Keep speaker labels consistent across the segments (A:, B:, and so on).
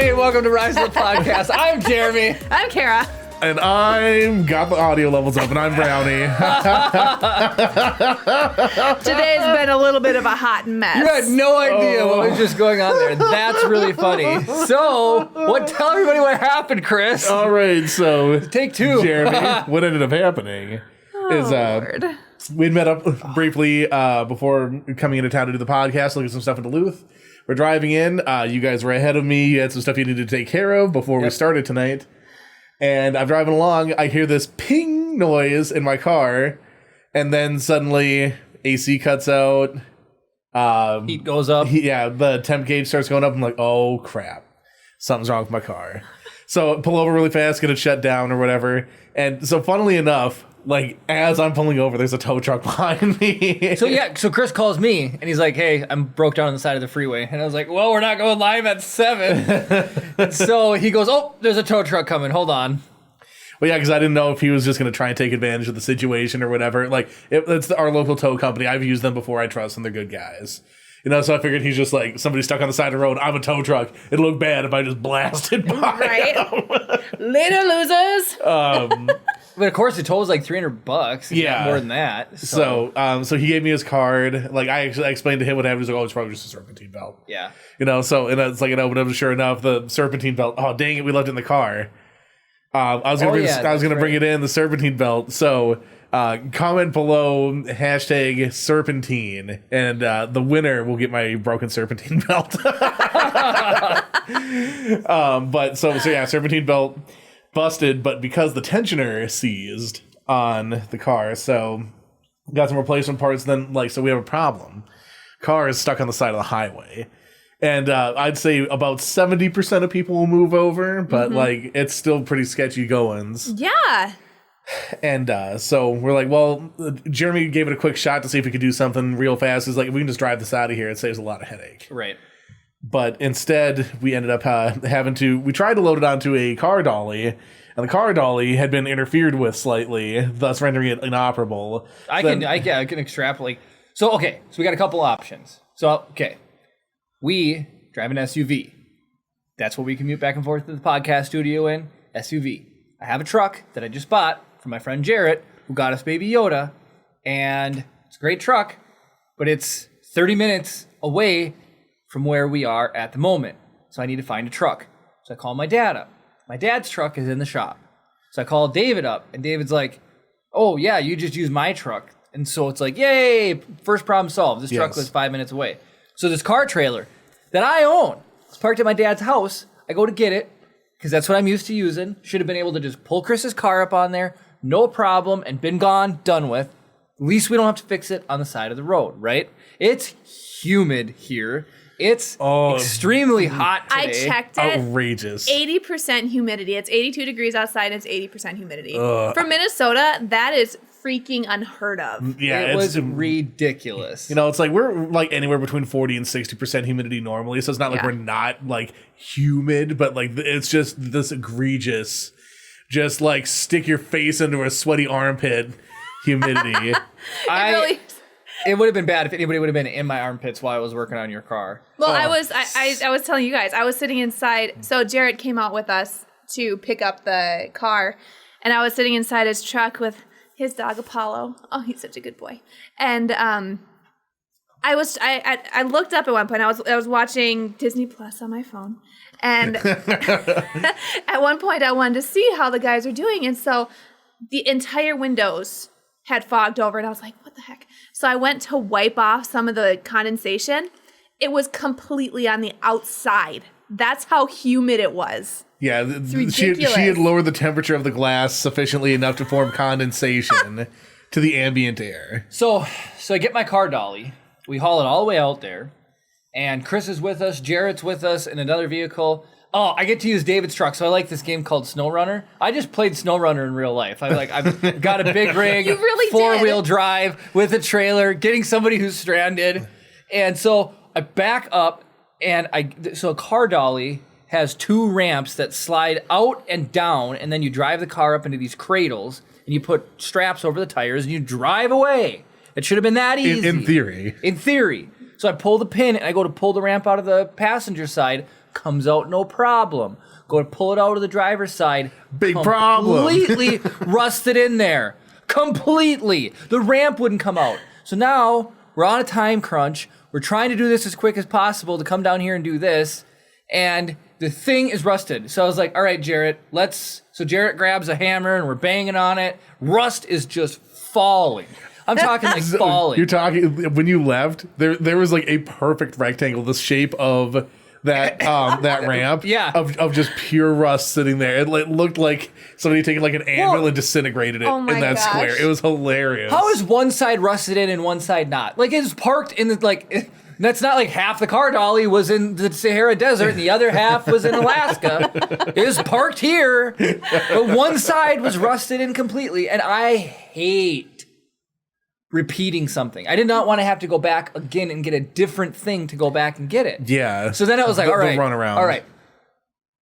A: everybody, and welcome to Rise of the Podcast. I'm Jeremy.
B: I'm Kara.
C: And I'm got the audio levels up, and I'm Brownie.
B: Today's been a little bit of a hot mess.
A: You had no idea what was just going on there. That's really funny. So, tell everybody what happened, Chris.
C: All right, so
A: Take two.
C: Jeremy, what ended up happening is
B: Lord.
C: we'd met up briefly before coming into town to do the podcast, look at some stuff in Duluth. We're driving in. You guys were ahead of me. You had some stuff you needed to take care of before we started tonight. And I'm driving along. I hear this ping noise in my car. And then suddenly AC cuts out.
A: Heat goes up.
C: The temp gauge starts going up. I'm like, oh, crap. Something's wrong with my car. So pull over really fast, get it shut down or whatever. And so funnily enough, like as I'm pulling over, there's a tow truck behind me.
A: So Chris calls me and he's like, hey, I'm broke down on the side of the freeway. And I was like, well, we're not going live at 7. So he goes, oh, there's a tow truck coming. Hold on.
C: Well, yeah, because I didn't know if he was just going to try and take advantage of the situation or whatever. Like, it's our local tow company. I've used them before. I trust them. They're good guys. You know, so I figured he's just like, somebody stuck on the side of the road. I'm a tow truck. It'll look bad if I just blasted by
B: Right? Later, losers.
A: But of course, the toll was like $300.
C: Yeah.
A: More than that.
C: So he gave me his card. Like, I explained to him what happened. He's like, oh, it's probably just a serpentine belt.
A: Yeah.
C: You know, so, and it's like, it opened up, sure enough, the serpentine belt. Oh, dang it, we left it in the car. I was gonna bring it in, the serpentine belt. So comment below hashtag serpentine, and the winner will get my broken serpentine belt. But serpentine belt busted, but because the tensioner seized on the car, so got some replacement parts. Then so we have a problem. Car is stuck on the side of the highway. And I'd say about 70% of people will move over, but it's still pretty sketchy goings.
B: Yeah.
C: And so we're like, well, Jeremy gave it a quick shot to see if we could do something real fast. He's like, if we can just drive this out of here, it saves a lot of headache.
A: Right.
C: But instead, we ended up we tried to load it onto a car dolly, and the car dolly had been interfered with slightly, thus rendering it inoperable.
A: I can extrapolate. So we got a couple options. We drive an SUV. That's what we commute back and forth to the podcast studio in, SUV. I have a truck that I just bought from my friend Jarrett, who got us Baby Yoda, and it's a great truck, but it's 30 minutes away from where we are at the moment. So I need to find a truck. So I call my dad up. My dad's truck is in the shop. So I call David up, and David's like, oh, yeah, you just use my truck. And so it's like, yay, first problem solved. This truck was 5 minutes away. So this car trailer that I own is parked at my dad's house. I go to get it because that's what I'm used to using. Should have been able to just pull Chris's car up on there, no problem, and been gone, done with. At least we don't have to fix it on the side of the road, right? It's humid here. It's extremely hot today.
B: I checked it.
C: Outrageous.
B: 80% humidity. It's 82 degrees outside and it's 80% humidity. For Minnesota, that is freaking unheard of.
C: Yeah,
A: it was ridiculous.
C: You know, it's like we're like anywhere between 40 and 60% humidity normally, so it's not like we're not like humid, but like it's just this egregious, just like stick your face into a sweaty armpit humidity.
A: It would have been bad if anybody would have been in my armpits while I was working on your car.
B: Well, I was telling you guys, I was sitting inside. So Jared came out with us to pick up the car, and I was sitting inside his truck with his dog Apollo. Oh, he's such a good boy. And I looked up at one point. I was watching Disney Plus on my phone, and at one point I wanted to see how the guys are doing, and so the entire windows had fogged over, and I was like, what the heck? So I went to wipe off some of the condensation. It was completely on the outside. That's how humid it was.
C: Yeah, she had lowered the temperature of the glass sufficiently enough to form condensation to the ambient air.
A: So I get my car dolly. We haul it all the way out there, and Chris is with us, Jarrett's with us in another vehicle. Oh, I get to use David's truck, so I like this game called SnowRunner. I just played SnowRunner in real life. I've got a big rig,
B: you really
A: four-wheel drive with a trailer, getting somebody who's stranded. And so I back up, and so a car dolly has 2 ramps that slide out and down, and then you drive the car up into these cradles, and you put straps over the tires, and you drive away. It should have been that easy.
C: In theory.
A: In theory. So I pull the pin, and I go to pull the ramp out of the passenger side, comes out no problem. Go to pull it out of the driver's side.
C: Big problem.
A: Completely rusted in there. Completely. The ramp wouldn't come out. So now we're on a time crunch. We're trying to do this as quick as possible to come down here and do this. And the thing is rusted. So I was like, all right, Jarrett, so Jarrett grabs a hammer and we're banging on it. Rust is just falling. I'm talking like falling.
C: You're talking, when you left, there was like a perfect rectangle, the shape of that that ramp,
A: Yeah.
C: of just pure rust sitting there. It looked like somebody taken like an anvil and disintegrated it
B: Oh my
C: in that
B: gosh.
C: square. It was hilarious.
A: How is one side rusted in and one side not? Like it's parked in the like. That's not like half the car dolly was in the Sahara Desert and the other half was in Alaska. It was parked here, but one side was rusted in completely. And I hate repeating something. I did not want to have to go back again and get a different thing to go back and get it.
C: Yeah.
A: So then I was like, all right,
C: run around.
A: all right,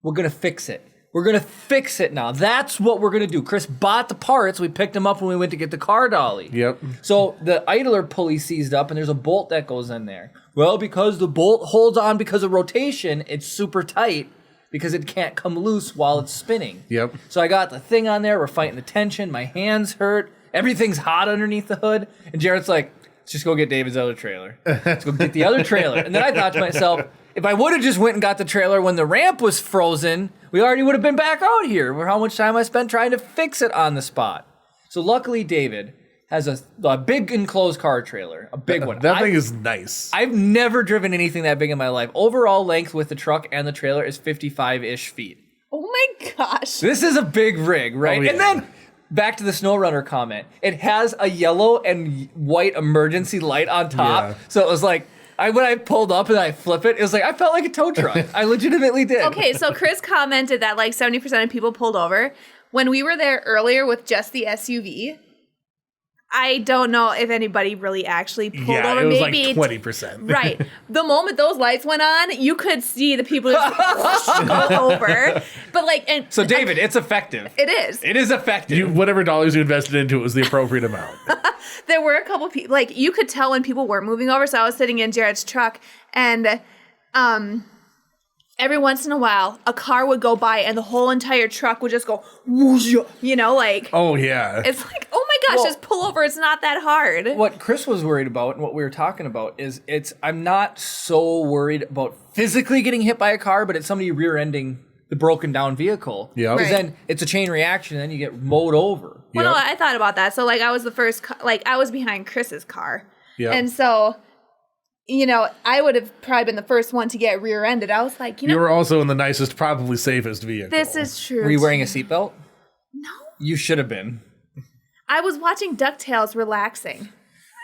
A: we're going to fix it. We're going to fix it now. That's what we're going to do. Chris bought the parts. We picked them up when we went to get the car dolly.
C: Yep.
A: So the idler pulley seized up and there's a bolt that goes in there. Well, because the bolt holds on because of rotation, it's super tight because it can't come loose while it's spinning.
C: Yep.
A: So I got the thing on there. We're fighting the tension. My hands hurt. Everything's hot underneath the hood. And Jarrett's like, let's just go get David's other trailer. Let's go get the other trailer. And then I thought to myself, if I would have just went and got the trailer when the ramp was frozen, we already would have been back out here. How much time I spent trying to fix it on the spot. So luckily, David has a big enclosed car trailer, a big one.
C: That thing is nice.
A: I've never driven anything that big in my life. Overall length with the truck and the trailer is 55-ish feet.
B: Oh my gosh.
A: This is a big rig, right?
C: Oh, yeah.
A: And then back to the SnowRunner comment. It has a yellow and white emergency light on top.
C: Yeah.
A: So it was like, when I pulled up and I flip it, it was like, I felt like a tow truck. I legitimately did.
B: Okay, so Chris commented that like 70% of people pulled over. When we were there earlier with just the SUV, I don't know if anybody really actually pulled over.
C: It was
B: Maybe
C: like 20%.
B: Right. The moment those lights went on, you could see the people just go over. But like, and
A: So David, it's effective.
B: it is.
A: It is effective.
C: Whatever dollars you invested into it was the appropriate amount.
B: There were a couple people, like you could tell when people weren't moving over. So I was sitting in Jared's truck, and every once in a while, a car would go by, and the whole entire truck would just go, whoosh, you know, like
C: Oh, yeah.
B: it's like, oh my gosh,
A: Well-
B: just pull over. It's not that hard.
A: What Chris was worried about and what we were talking about is I'm not so worried about physically getting hit by a car, but it's somebody rear-ending the broken down vehicle.
C: Yeah.
A: Because
B: Right.
A: then it's a chain reaction, and then you get mowed over.
B: Well, no,
C: Yep.
B: I thought about that. So like I was the first, I was behind Chris's car,
C: Yep.
B: and so. You know, I would have probably been the first one to get rear-ended. I was like, you
C: You
B: know,
C: were also in the nicest, probably safest vehicle.
B: this is true.
A: Were you wearing a seatbelt?
B: No.
A: You should have been.
B: I was watching DuckTales relaxing.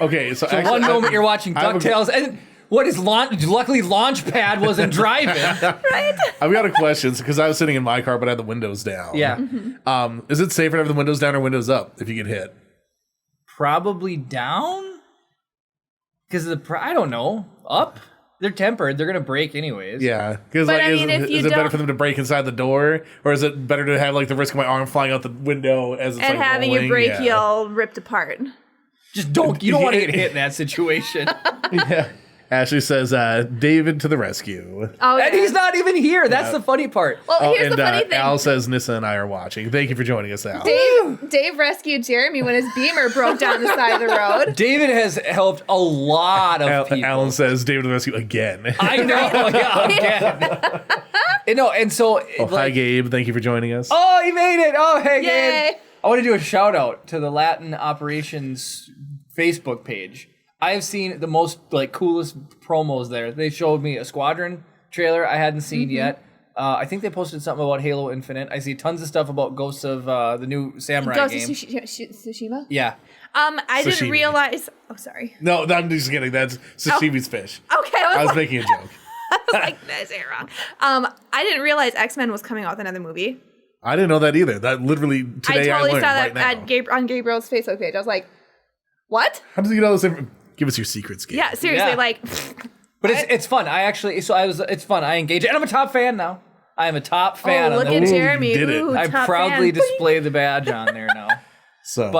C: Okay, so
A: One moment you're watching
C: I have a-
A: DuckTales, and what is luckily Launchpad wasn't driving.
B: Right?
C: I've got a question because I was sitting in my car, but I had the windows down.
A: Yeah.
C: Is it safer to have the windows down or windows up if you get hit?
A: Probably down? Because I don't know. Up? They're tempered. They're going to break anyways.
C: Yeah, because
B: But
C: like,
B: I mean, if you
C: is it better
B: don't-
C: for them to break inside the door, or is it better to have like the risk of my arm flying out the window as it's
B: And
C: like
B: having
C: rolling?
B: your brake
C: Yeah.
B: heel ripped apart.
A: Just don't. You don't want to get hit in that situation.
C: Yeah. Ashley says, "David to the rescue."
B: Oh,
A: And
B: yeah.
A: he's not even here. That's
C: Yeah.
A: the funny part.
B: Well,
C: Oh,
B: here's
C: and
B: the funny thing.
C: Al says, "Nissa and I are watching." Thank you for joining us, Al.
B: Dave rescued Jeremy when his Beamer broke down the side of the road.
A: David has helped a lot of people.
C: Alan says, "David to the rescue again."
A: I know. Yeah, again. And so.
C: Oh, hi, Gabe. Thank you for joining us.
A: Oh, he made it. Oh, hey,
B: Yay.
A: Gabe. I want to do a shout out to the Latin Operations Facebook page. I've seen the most coolest promos there. They showed me a Squadron trailer I hadn't seen yet. I think they posted something about Halo Infinite. I see tons of stuff about Ghosts of the new Samurai
B: Ghost
A: game.
B: of Tsushima?
A: Yeah.
B: I didn't
C: Sashimi.
B: realize. Oh, sorry.
C: No, I'm just kidding. That's sashimi's fish.
B: Okay,
C: I was
B: like,
C: making a joke.
B: I was like, did I say it wrong? I didn't realize X-Men was coming out with another movie.
C: I didn't know that either. That literally today
B: I totally
C: learned
B: saw that
C: right now.
B: on Gabriel's Facebook page. I was like, what?
C: How does he get all this information? Give us your secrets, Gabe.
B: Yeah, seriously,
A: Yeah.
B: like,
A: But it's fun. It's fun. I engage. And I'm a top fan now. I am a top fan.
B: oh, look
A: on
B: at
A: the,
C: Ooh,
B: Jeremy.
C: you did it.
B: Ooh,
A: I
B: top
A: proudly
B: fan.
A: display the badge on there now.
C: So,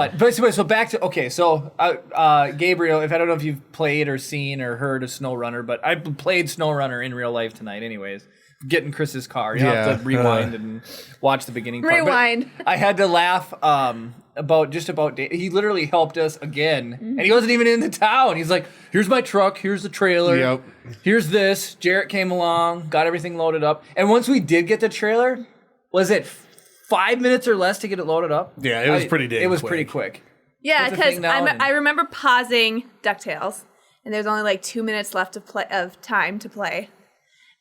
A: So back to Gabriel. If I don't know if you've played or seen or heard of SnowRunner, but I played SnowRunner in real life tonight, anyways. get in Chris's car. You have to rewind and watch the beginning part.
B: Rewind.
A: But I had to laugh about he literally helped us again, and he wasn't even in the town. He's like, here's my truck, here's the trailer,
C: Yep.
A: here's this. Jarrett came along, got everything loaded up, and once we did get the trailer, was it 5 minutes or less to get it loaded up?
C: Yeah, it was pretty dang
A: It was
C: quick.
A: pretty quick.
B: Yeah,
A: Put the
B: because
A: thing down and-
B: I remember pausing DuckTales, and there's only like 2 minutes left of time to play,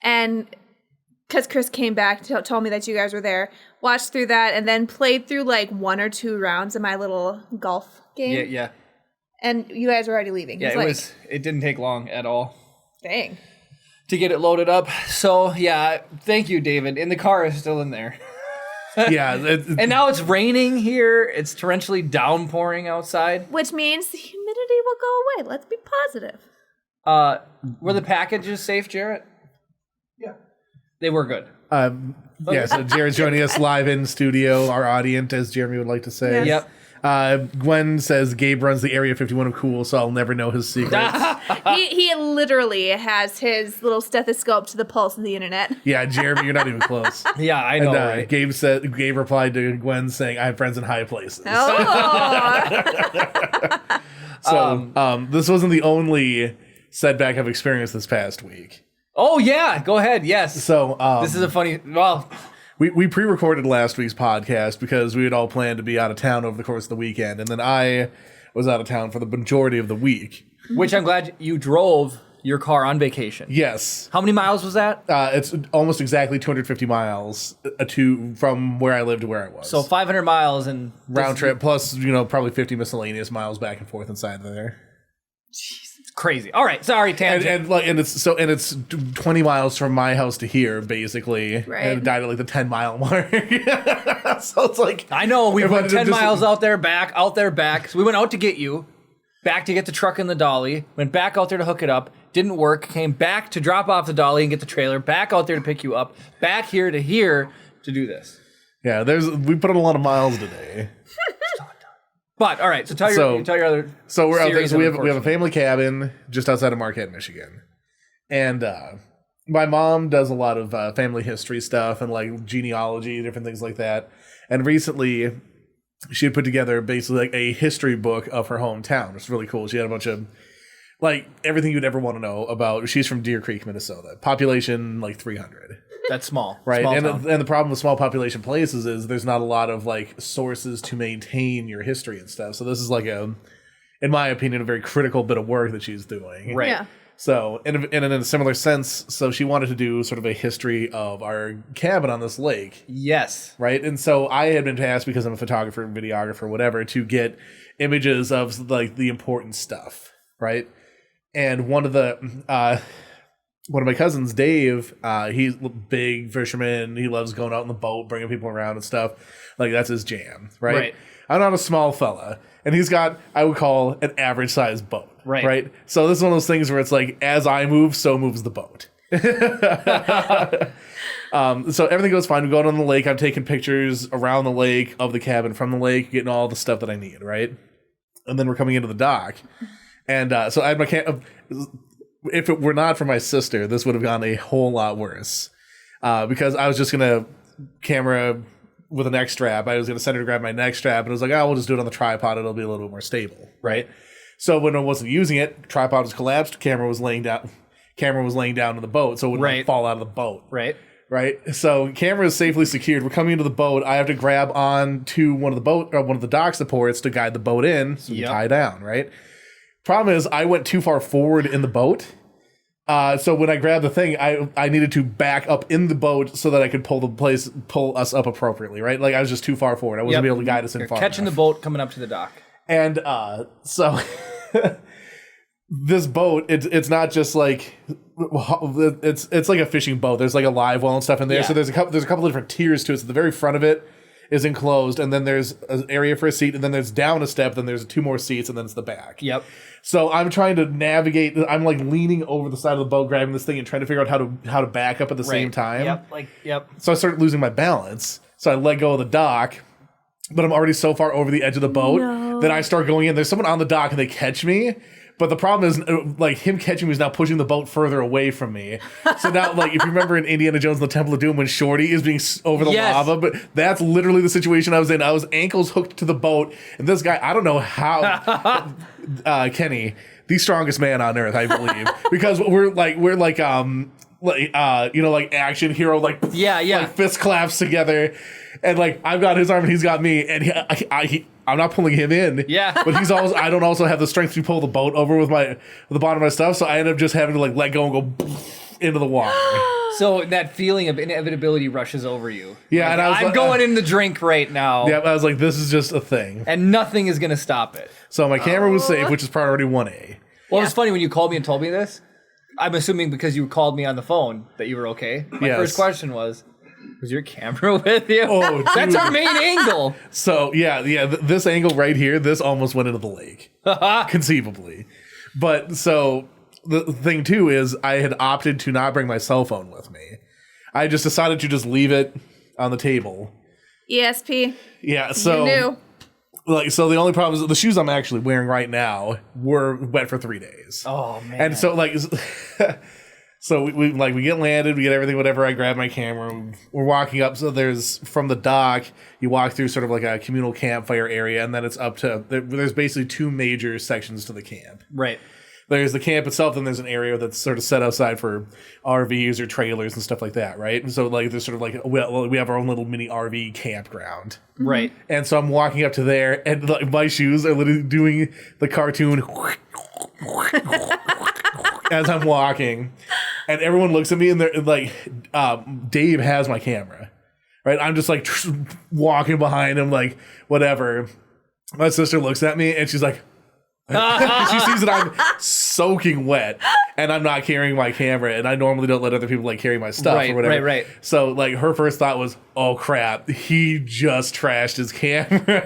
B: and because Chris came back, told me that you guys were there, watched through that, and then played through like 1 or 2 rounds of my little golf game.
A: Yeah.
B: And you guys were already leaving.
A: Yeah,
B: He's
A: it didn't take long at all
B: dang.
A: to get it loaded up. So yeah, thank you, David. And the car is still in there.
C: Yeah.
A: And now it's raining here. It's torrentially downpouring outside.
B: Which means the humidity will go away. Let's be positive.
A: Were the packages safe, Jarrett? Yeah. They were good.
C: Yeah, so Jared's joining us live in studio, our audience, as Jeremy would like to say.
B: Yes.
A: Yep.
C: Gwen says Gabe runs the Area 51 of cool, so I'll never know his secrets.
B: He literally has his little stethoscope to the pulse of the internet.
C: Yeah, Jeremy, you're not even close.
A: Yeah, I know,
C: And
A: right?
C: Gabe replied to Gwen saying, "I have friends in high places."
B: Oh,
C: So this wasn't the only setback I've experienced this past week.
A: Oh, yeah. Go ahead. Yes.
C: So
A: This is a funny... Well,
C: we pre-recorded last week's podcast because we had all planned to be out of town over the course of the weekend, and then I was out of town for the majority of the week.
A: which I'm glad you drove your car on vacation.
C: Yes.
A: How many miles was that?
C: It's almost exactly 250 miles from where I lived to where I was.
A: So 500 miles and...
C: round trip plus, probably 50 miscellaneous miles back and forth inside there.
A: It's crazy. All right. Sorry, tangent.
C: And it's 20 miles from my house to here, basically.
B: Right.
C: And it died at like the 10-mile mark. So it's like...
A: I know. We
C: if I
A: went
C: did
A: 10
C: just-
A: miles out there, back. So we went out to get you, back to get the truck and the dolly, went back out there to hook it up, didn't work, came back to drop off the dolly and get the trailer, back out there to pick you up, back here to do this.
C: Yeah, we put in a lot of miles today.
A: But, all right, so tell your other...
C: So we're out there.
A: series
C: So
A: of
C: we have a
A: unfortunate-
C: family cabin just outside of Marquette, Michigan, and my mom does a lot of family history stuff and like genealogy, different things like that. And recently, she had put together basically like a history book of her hometown. It's really cool. She had a bunch of like everything you'd ever want to know about. She's from Deer Creek, Minnesota. Population like 300.
A: That's small.
C: Right,
A: Small
C: and
A: town.
C: the problem with small population places is there's not a lot of like sources to maintain your history and stuff. So this is like in my opinion, a very critical bit of work that she's doing.
A: Right.
B: Yeah.
C: So, and in a similar sense, so she wanted to do sort of a history of our cabin on this lake,
A: Yes.
C: right? And so I had been tasked, because I'm a photographer, videographer, whatever, to get images of like the important stuff, right? And one of my cousins, Dave, he's a big fisherman. He loves going out in the boat, bringing people around and stuff. Like, that's his jam, right?
A: Right.
C: I'm not a small fella. And he's got, I would call, an average sized boat.
A: Right.
C: Right? So this is one of those things where it's like, as I move, so moves the boat. So everything goes fine. We go out on the lake. I'm taking pictures around the lake, of the cabin, from the lake, getting all the stuff that I need, right? And then we're coming into the dock. And so I had my if it were not for my sister, this would have gone a whole lot worse. Because I was just going to camera with a neck strap. I was going to send her to grab my neck strap. And I was like, we'll just do it on the tripod. It'll be a little bit more stable. Right. So when I wasn't using it, tripod was collapsed. Camera was laying down in the boat. So it wouldn't fall out of the boat.
A: Right.
C: Right. So camera is safely secured. We're coming into the boat. I have to grab on to one of the dock supports to guide the boat in. So we tie down. Right. Problem is, I went too far forward in the boat. So when I grabbed the thing, I needed to back up in the boat so that I could pull us up appropriately, right? Like I was just too far forward. I wasn't able to guide us in far
A: Catching
C: enough.
A: the boat coming up to the dock.
C: And so this boat, it's not just like it's like a fishing boat. There's like a live well and stuff in there.
A: Yeah.
C: So there's a couple of different tiers to it. So the very front of it is enclosed, and then there's an area for a seat, and then there's down a step, then there's 2 more seats, and then it's the back.
A: Yep.
C: So I'm trying to navigate. I'm like leaning over the side of the boat, grabbing this thing, and trying to figure out how to back up at the same time.
A: Yep.
C: So I started losing my balance. So I let go of the dock, but I'm already so far over the edge of the boat that I start going in. There's someone on the dock, and they catch me, But the problem is, like, him catching me is now pushing the boat further away from me. So now, like, if you remember in Indiana Jones and the Temple of Doom when Shorty is being over the lava, but that's literally the situation I was in. I was ankles hooked to the boat, and this guy, I don't know how, Kenny, the strongest man on earth, I believe, because we're like action hero, like fist claps together, and like I've got his arm and he's got me, and I'm not pulling him in, but I don't also have the strength to pull the boat over with the bottom of my stuff, so I end up just having to like let go and go into the water.
A: So that feeling of inevitability rushes over you.
C: Yeah,
A: like,
C: and I was
A: I'm going in the drink right now.
C: Yeah, I was like, this is just a thing,
A: and nothing is gonna stop it.
C: So my camera was safe, which is priority 1A.
A: Well, it's funny when you called me and told me this. I'm assuming because you called me on the phone that you were okay. My first question was your camera with you?
C: Oh,
A: that's our main angle.
C: So, this angle right here, this almost went into the lake, conceivably. But so the thing, too, is I had opted to not bring my cell phone with me. I just decided to just leave it on the table.
B: ESP.
C: Yeah, so...
B: You knew.
C: Like, so the only problem is the shoes I'm actually wearing right now were wet for 3 days.
A: Oh, man.
C: And so, like... So we get landed, we get everything, whatever. I grab my camera. We're walking up. So there's from the dock, you walk through sort of like a communal campfire area, and then it's up to there's basically 2 major sections to the camp.
A: Right.
C: There's the camp itself, and there's an area that's sort of set outside for RVs or trailers and stuff like that, right? And so like there's sort of like we have our own little mini RV campground,
A: right?
C: And so I'm walking up to there, and like, my shoes are literally doing the cartoon. As I'm walking, and everyone looks at me and they're like, Dave has my camera, right? I'm just like walking behind him, like whatever. My sister looks at me and she's like, she sees that I'm soaking wet and I'm not carrying my camera, and I normally don't let other people like carry my stuff or whatever.
A: Right.
C: So like her first thought was, oh crap, he just trashed his camera.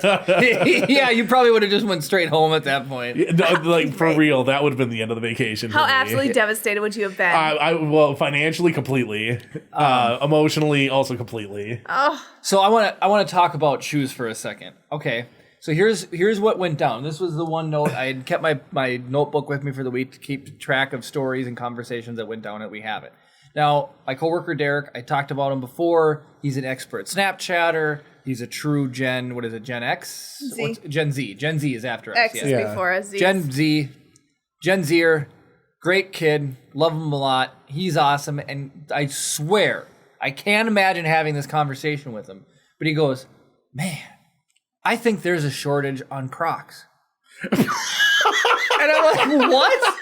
A: Yeah, you probably would have just went straight home at that point.
C: No, like for real, that would have been the end of the vacation.
B: How absolutely devastated would you have been?
C: Well, financially completely, emotionally also completely.
B: Oh.
A: So I want to talk about shoes for a second. Okay. So here's what went down. This was the one note. I had kept my notebook with me for the week to keep track of stories and conversations that went down, and we have it. Now, my coworker Derek, I talked about him before. He's an expert Snapchatter. He's a true Gen X?
B: Z.
A: Gen Z. Gen Z is after us.
B: X is before us.
A: Gen Zer, great kid. Love him a lot. He's awesome. And I swear, I can't imagine having this conversation with him. But he goes, man, I think there's a shortage on Crocs. And I'm like, what?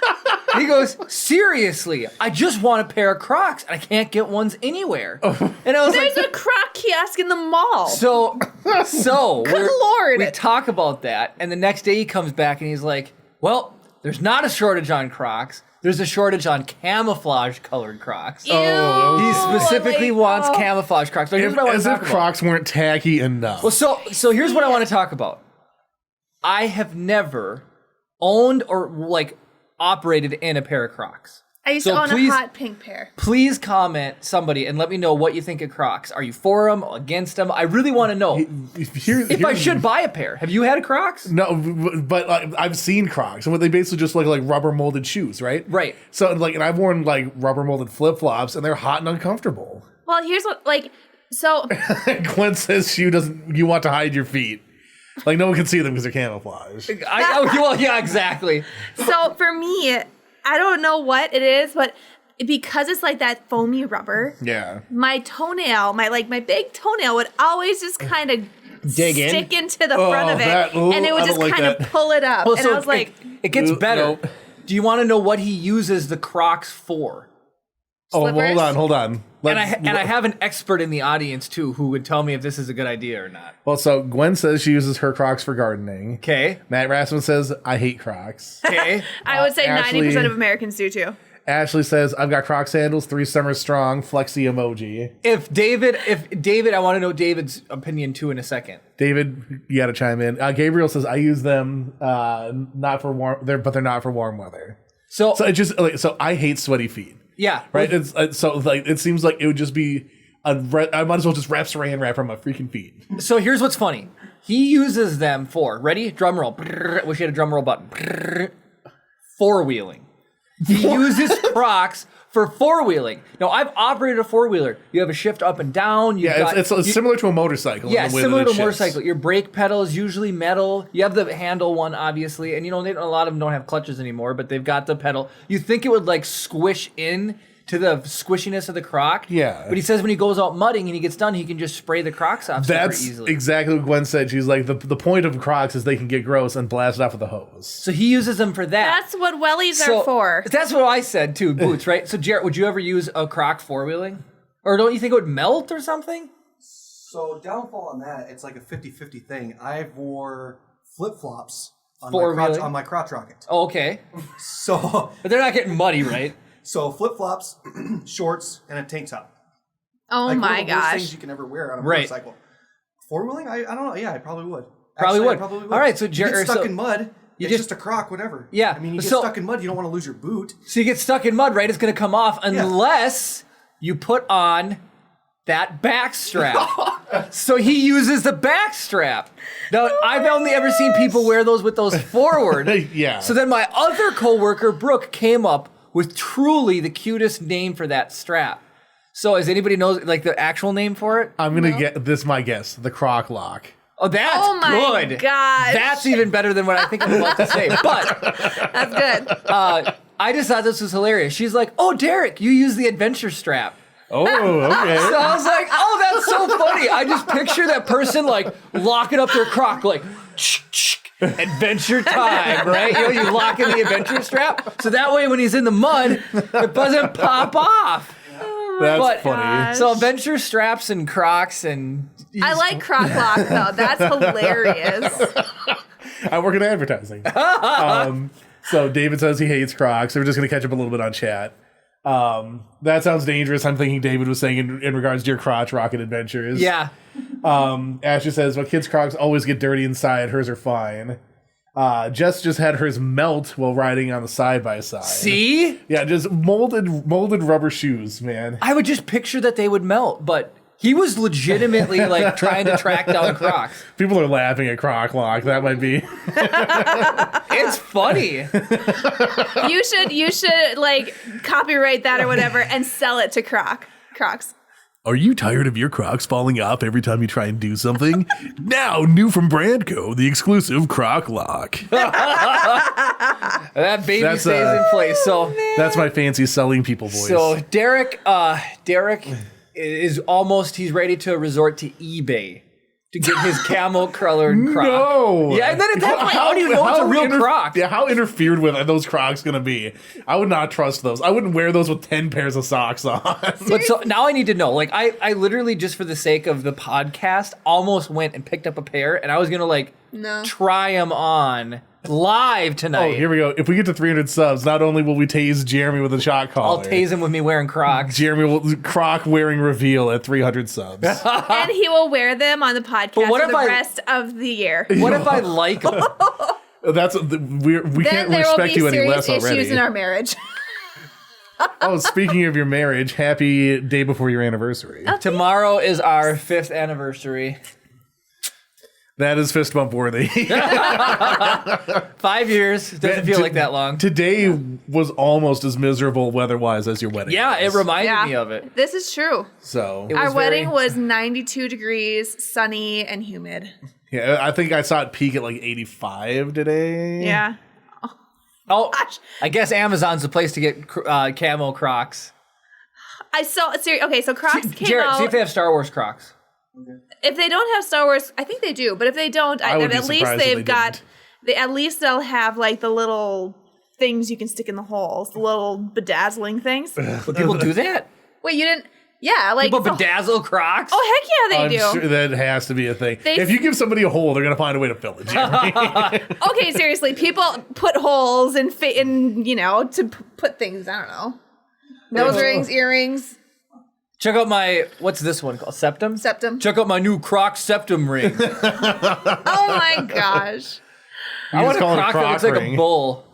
A: And he goes, seriously, I just want a pair of Crocs and I can't get ones anywhere. And I was
B: There's a Croc kiosk in the mall.
A: So
B: Good Lord.
A: We talk about that, and the next day he comes back and he's like, well, there's not a shortage on Crocs. There's a shortage on camouflage-colored Crocs.
B: Ew.
A: He specifically wants camouflage Crocs. So here's what I want
C: As
A: to
C: if
A: talk
C: Crocs weren't tacky enough.
A: Well, so here's what I want to talk about. I have never owned or like operated in a pair of Crocs.
B: I used to own a hot pink pair.
A: Please comment, somebody, and let me know what you think of Crocs. Are you for them, against them? I really want to know if I should buy a pair. Have you had Crocs?
C: No, but I've seen Crocs, and they basically just look like rubber molded shoes, right?
A: Right.
C: So and I've worn like rubber molded flip flops, and they're hot and uncomfortable.
B: Well, here's what
C: Gwen says you want to hide your feet. Like no one can see them because they're camouflage.
A: Well, yeah, exactly.
B: So for me, I don't know what it is, but because it's like that foamy rubber, my toenail, my big toenail would always just kind of stick into the front of it, and it would just kind of pull it up.
A: Well,
B: and
A: so
B: I was like,
A: it gets better.
C: Nope.
A: Do you want to know what he uses the Crocs for?
B: Slippers?
C: Hold on.
A: And I have an expert in the audience too who would tell me if this is a good idea or not.
C: Well, so Gwen says she uses her Crocs for gardening.
A: Okay.
C: Matt Rasmussen says I hate Crocs.
A: Okay.
B: I would say
C: Ashley-
B: 90% of Americans do too.
C: Ashley says I've got Croc sandals, 3 summers strong, flexi emoji.
A: If David, I want to know David's opinion too in a second.
C: David, you got to chime in. Gabriel says I use them not for warm, but they're not for warm weather.
A: So
C: it just so I hate sweaty feet.
A: Yeah.
C: Right. It's so like it seems like it would just be I might as well just wrap saran wrap on my freaking feet.
A: So here's what's funny. He uses them for ready drum roll. Wish he had a drum roll button. four-wheeling. He uses Crocs for four-wheeling. Now, I've operated a four-wheeler. You have a shift up and down.
C: It's similar to a motorcycle.
A: Yeah,
C: in the way
A: similar
C: that
A: to
C: it
A: a motorcycle. Your brake pedal is usually metal. You have the handle one, obviously, and a lot of them don't have clutches anymore, but they've got the pedal. You think it would like squish in to the squishiness of the Croc.
C: Yeah.
A: But he says when he goes out mudding and he gets done, he can just spray the Crocs off super
C: That's
A: easily.
C: exactly what Gwen said. She's like, the point of Crocs is they can get gross and blast it off with a hose.
A: So he uses them for that.
B: That's what wellies are for.
A: That's what I said too, boots, right? So Jarrett, would you ever use a Croc four-wheeling? Or don't you think it would melt or something?
D: So downfall on that, it's like a 50-50 thing. I wore flip-flops on my crotch rocket.
A: Oh, okay.
D: So
A: But they're not getting muddy, right?
D: So flip-flops, shorts, and a tank top.
B: Oh
D: like
B: my
D: one of the worst
B: gosh.
D: things you can ever wear on a
A: Right.
D: motorcycle. Four-wheeling? I don't know. Yeah, I probably would.
A: Probably would.
D: I probably would.
A: All right, so
D: you get
A: Jer-
D: stuck
A: so
D: in mud.
A: you
D: It's
A: just-
D: just a croc, whatever.
A: Yeah,
D: I mean, you get
A: so-
D: stuck in mud. You don't want to lose your boot.
A: So you get stuck in mud, right? It's going to come off unless you put on that back strap. So he uses the back strap. Now, I've only ever seen people wear those with those forward.
C: Yeah.
A: So then my other coworker, Brooke, came up with truly the cutest name for that strap. So does anybody know like the actual name for it?
C: I'm going to get this, my guess, the Croc Lock.
A: Oh, that's
B: Oh my
A: good.
B: gosh.
A: That's even better than what I think I'm about to say. But
B: That's good.
A: I just thought this was hilarious. She's like, "Oh, Derek, you use the adventure strap."
C: Oh, okay.
A: So I was like, "Oh, that's so funny." I just picture that person like locking up their Croc, like adventure time, right? You lock in the adventure strap, so that way when he's in the mud, it doesn't pop off.
C: That's
A: But-
C: funny.
B: gosh.
A: So adventure straps and Crocs and
B: I like croc lock though. That's hilarious.
C: I work in advertising. So David says he hates Crocs. So we're just going to catch up a little bit on chat. That sounds dangerous. I'm thinking David was saying in regards to your crotch rocket adventures.
A: Yeah.
C: Ashley says, well, kids' Crocs always get dirty inside. Hers are fine. Jess just had hers melt while riding on the side-by-side.
A: See?
C: Yeah, just molded rubber shoes, man.
A: I would just picture that they would melt, but he was legitimately like trying to track down Crocs.
C: People are laughing at Croc Lock. That might be.
A: It's funny.
B: You should like copyright that or whatever and sell it to Crocs.
C: Are you tired of your Crocs falling off every time you try and do something? Now, new from Brandco, the exclusive Croc Lock.
A: That baby
C: That's,
A: stays in place. So
C: That's my fancy selling people voice.
A: So Derek is almost, he's ready to resort to eBay to get his camel colored Croc.
C: No.
A: Yeah, and then at that point, how do you know it's a real Croc?
C: Yeah, how interfered with are those Crocs going to be? I would not trust those. I wouldn't wear those with 10 pairs of socks on.
A: But so now I need to know. Like I literally just for the sake of the podcast almost went and picked up a pair and I was going to like try them on live tonight.
C: Oh, here we go. If we get to 300 subs, not only will we tase Jeremy with a shot collar,
A: I'll tase him with me wearing Crocs.
C: Jeremy will Croc wearing reveal at 300 subs.
B: And he will wear them on the podcast
A: what
B: for
A: if
B: the
A: I-
B: rest of the year.
A: What if I like them?
C: We
B: Then
C: can't
B: there will
C: respect
B: be
C: you any
B: serious
C: less already.
B: issues in our marriage.
C: Oh, speaking of your marriage, happy day before your anniversary.
A: Tomorrow is our 5th anniversary.
C: That is fist bump worthy.
A: 5 years. Doesn't feel like that long.
C: Today was almost as miserable weather-wise as your wedding.
A: Yeah, it
C: was.
A: reminded me of it.
B: This is true.
C: So
A: It
B: Our
A: was
B: wedding
A: very-
B: was 92 degrees, sunny, and humid.
C: yeah, I think I saw it peak at like 85 today.
B: Yeah.
A: Oh, I guess Amazon's the place to get camo Crocs.
B: I saw. Okay, so Crocs came
A: Jared,
B: out.
A: see if they have Star Wars Crocs.
B: If they don't have Star Wars, I think they do. But if they don't,
C: I would be
B: at least
C: surprised if
B: they've
C: they
B: got. At least they'll have like the little things you can stick in the holes, the little bedazzling things.
A: But people do that?
B: Wait, you didn't? Yeah, like
A: People
B: the-
A: bedazzle Crocs?
B: Oh heck yeah, they
C: I'm
B: do.
C: sure that has to be a thing.
B: They-
C: If you give somebody a hole, they're gonna find a way to fill it. Jeremy.
B: Okay, seriously, people put holes in to put things. I don't know, nose rings, earrings,
A: Check out my, what's this one called? Septum?
B: septum.
A: Check out my new Croc septum ring.
B: Oh my gosh.
A: I want a
C: call it a
A: Croc that
C: Croc
A: looks like
C: ring.
A: a bull.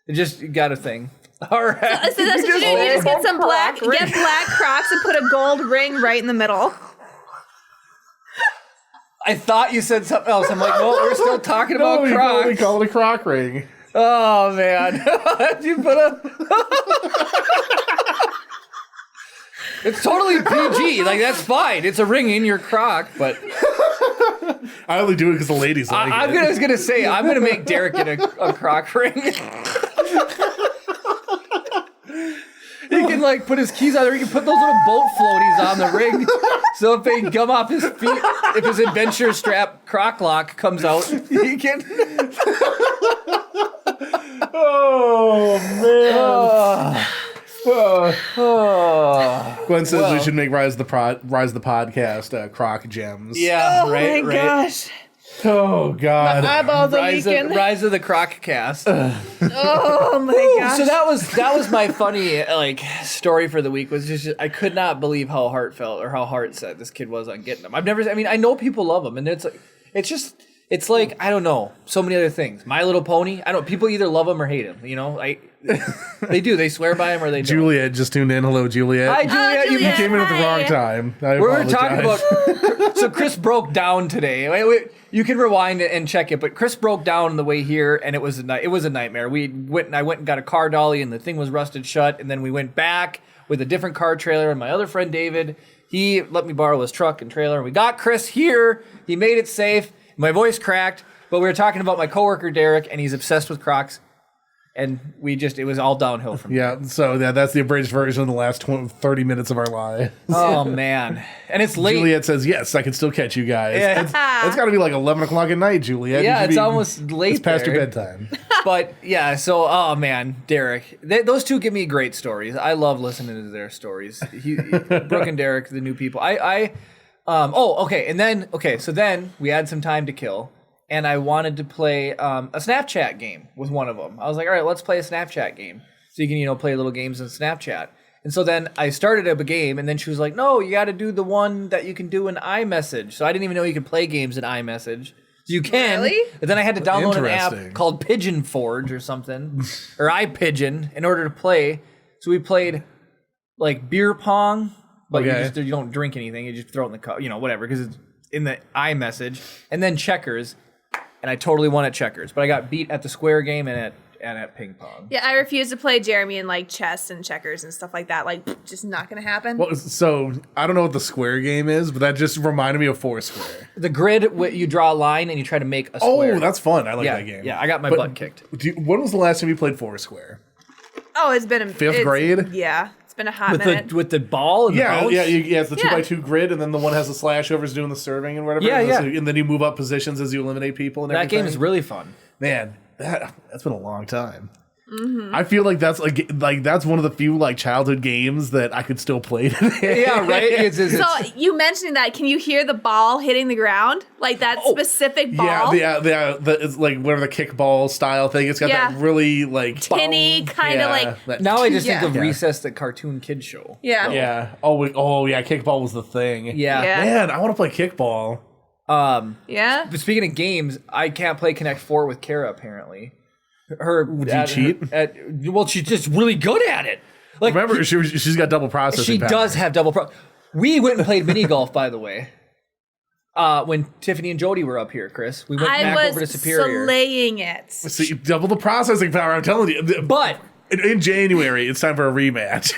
A: It just got a thing. All right.
B: So that's what you do. You just get some black Crocs and put a gold ring right in the middle.
A: I thought you said something else. I'm like, well, we're still talking about
C: no, you can
A: Crocs.
C: only call it a Croc ring.
A: Oh man, you put a. It's totally PG. Like that's fine. It's a ring in your croc, but
C: I only do it because the ladies like
A: I
C: it.
A: was gonna say I'm gonna make Derek get a croc ring. He can like put his keys on there. He can put those little boat floaties on the ring, so if they come off his feet, if his adventure strap croc lock comes out, he can.
C: Oh man. Gwen says we should make Rise the Podcast Croc Gems.
A: Yeah,
B: Oh
A: right.
B: my gosh.
C: Oh God.
B: My eyeballs are leaking.
A: Rise of the Croc Cast.
B: Oh my gosh.
A: So that was my funny like story for the week. Was just I could not believe how heartfelt or how heart set this kid was on getting them. I know people love them, and it's like I don't know, so many other things. My Little Pony. I don't. People either love them or hate them. You know, they do. They swear by them or they don't.
C: Juliet just tuned in. Hello, Juliet.
A: Hi, Juliet.
C: You
B: Juliet.
C: came in at the
B: Hi.
C: wrong time. I
A: We're
C: apologize.
A: talking about. So Chris broke down today. You can rewind it and check it, but Chris broke down on the way here, and it was a nightmare. I went and got a car dolly, and the thing was rusted shut, and then we went back with a different car trailer, and my other friend David, he let me borrow his truck and trailer, and we got Chris here. He made it safe. My voice cracked, but we were talking about my coworker Derek, and he's obsessed with Crocs. And it was all downhill from there.
C: Yeah, so that's the abridged version of the last 30 minutes of our lives.
A: Oh, man. And it's late.
C: Juliet says, yes, I can still catch you guys.
A: Yeah.
C: It's got to be like 11 o'clock at night, Juliet.
A: Yeah,
C: You should
A: it's almost late
C: It's past
A: there.
C: your bedtime.
A: But, yeah, so, oh, man, Derek. Those two give me great stories. I love listening to their stories. Brooke and Derek, the new people. So then we had some time to kill. And I wanted to play a Snapchat game with one of them. I was like, all right, let's play a Snapchat game. So you can, play little games in Snapchat. And so then I started up a game, and then she was like, no, you got to do the one that you can do in iMessage. So I didn't even know you could play games in iMessage. So you can.
B: Really?
A: But then I had to download an
C: Interesting.
A: app called Pigeon Forge or something, or iPigeon, in order to play. So we played, like, beer pong, but
C: Okay.
A: you don't drink anything. You just throw it in the cup, whatever, because it's in the iMessage. And then checkers. And I totally won at checkers, but I got beat at the square game and at ping pong.
B: Yeah, I refuse to play Jeremy in like chess and checkers and stuff like that. Like, just not gonna happen.
C: Well, so I don't know what the square game is, but that just reminded me of Foursquare.
A: The grid, you draw a line and you try to make a square.
C: Oh, that's fun. I like
A: yeah,
C: that game.
A: yeah. I got my
C: But
A: butt kicked.
C: when was the last time you played Foursquare?
B: Oh, it's been
C: Fifth grade?
B: Yeah, it's been a hot minute.
A: With the ball and the
C: Yeah,
A: bounce?
C: it's the
B: Yeah.
C: 2x2 grid, and then the one has the slashovers doing the serving and whatever.
A: Yeah,
C: and
A: yeah.
C: And then you move up positions as you eliminate people and
A: That
C: everything.
A: game is really fun.
C: Man, that's been a long time.
B: Mm-hmm.
C: I feel like that's like that's one of the few like childhood games that I could still play today.
A: Yeah, right? It's
B: So you mentioning that, can you hear the ball hitting the ground? Like that specific ball?
C: Yeah, it's like whatever the kickball style thing. It's got
B: Yeah.
C: that really like
B: tinny kind of like.
C: that-
A: now I just think
B: Yeah.
A: of Recess, the cartoon kid show.
B: Yeah.
C: yeah. Oh yeah, kickball was the thing.
A: Yeah.
B: Yeah.
C: Man, I want to play kickball.
B: Yeah.
A: But speaking of games, I can't play Connect 4 with Kara, apparently. Would
C: you cheat?
A: Well, she's just really good at it. Like,
C: Remember, she's got double processing.
A: she
C: power.
A: does have double pro. We went and played mini golf, by the way. When Tiffany and Jody were up here, Chris, we went
B: I
A: back over to
B: was
A: Superior.
B: slaying it.
C: See, double the processing power. I'm telling you.
A: But
C: In January, it's time for a rematch.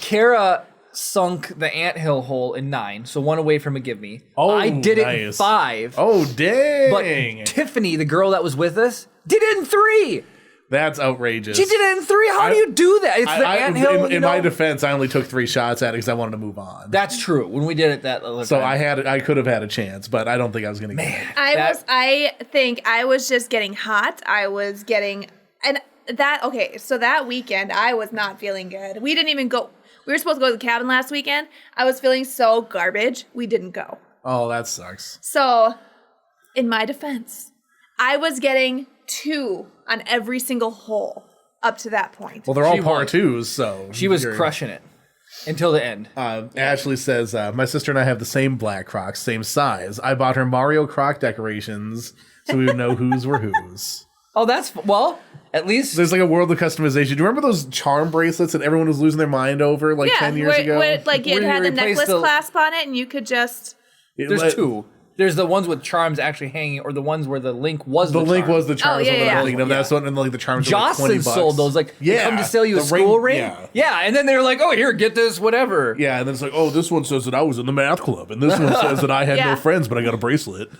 A: Kara sunk the anthill hole in 9, so 1 away from a give me.
C: Oh,
A: I did it in
C: nice.
A: 5.
C: Oh, dang.
A: But Tiffany, the girl that was with us, did it in 3.
C: That's outrageous.
A: She did it in 3. How do you do that? It's the anthill.
C: In my defense, I only took 3 shots at it because I wanted to move on.
A: That's true. When we did it that other
C: So
A: time.
C: I could have had a chance, but I don't think I was going to get it.
B: I think I was just getting hot. I was getting, so that weekend I was not feeling good. We didn't even go. We were supposed to go to the cabin last weekend. I was feeling so garbage. We didn't go.
C: Oh, that sucks.
B: So, in my defense, I was getting 2 on every single hole up to that point.
C: Well, they're all
A: She
C: par
A: won.
C: 2s, so.
A: She was
C: you're-
A: crushing it until the end.
C: Ashley says, my sister and I have the same black Crocs, same size. I bought her Mario Croc decorations so we would know whose were whose.
A: Oh, at least
C: There's like a world of customization. Do you remember those charm bracelets that everyone was losing their mind over like 10 years ago?
B: Where, like it
A: Where you
B: had the
A: replace
B: necklace
A: the-
B: clasp on it, and you could just.
A: there's 2. There's the ones with charms actually hanging, or the ones where the link was the
C: link
A: charm.
C: was the charms.
B: yeah, yeah.
C: I'm thinking of. That's one, and like the charms.
A: Jocelyn
C: were like $20.
A: sold those. Like, they come to sell you a school ring.
C: Yeah.
A: And then they're like, oh, here, get this, whatever.
C: Yeah, and then it's like, oh, this one says that I was in the math club, and this one says that I had no friends, but I got a bracelet.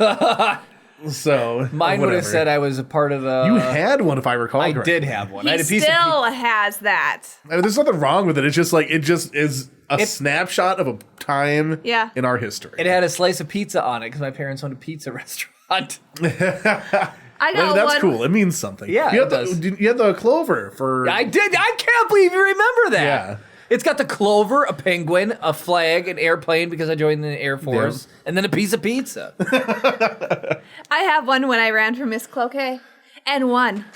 C: So
A: mine would have said I was a part of the.
C: You had one, if I recall.
A: I
C: correctly.
A: did have one. I
B: He
A: had a piece
B: still
A: of
B: has that.
C: I mean, there's nothing wrong with it. It's just like it just is a snapshot of a time in our history.
A: It had a slice of pizza on it because my parents owned a pizza restaurant.
B: I got
C: that's
B: one.
C: cool. It means something.
A: Yeah,
C: you
A: it does.
C: You had the clover for.
A: I did. I can't believe you remember that.
C: Yeah.
A: It's got the clover, a penguin, a flag, an airplane because I joined the Air Force, and then a piece of pizza.
B: I have one when I ran for Miss Cloquet and won.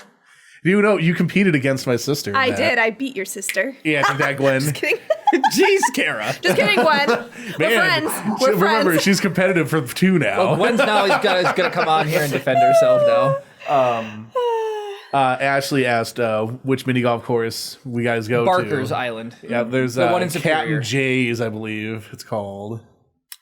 C: You know, you competed against my sister.
B: I did. I beat your sister.
C: Yeah, I think that Gwen.
B: Just kidding.
A: Jeez, Kara.
B: Just kidding, Gwen. We're friends. We're
C: Remember,
B: friends.
C: she's competitive for 2 now.
A: Well, Gwen's now is gonna come on here and defend herself now.
C: Ashley asked which mini golf course we guys go to.
A: Barker's Island.
C: Yeah, there's
A: the one in
C: Cat
A: Superior.
C: and Jay's, I believe it's called.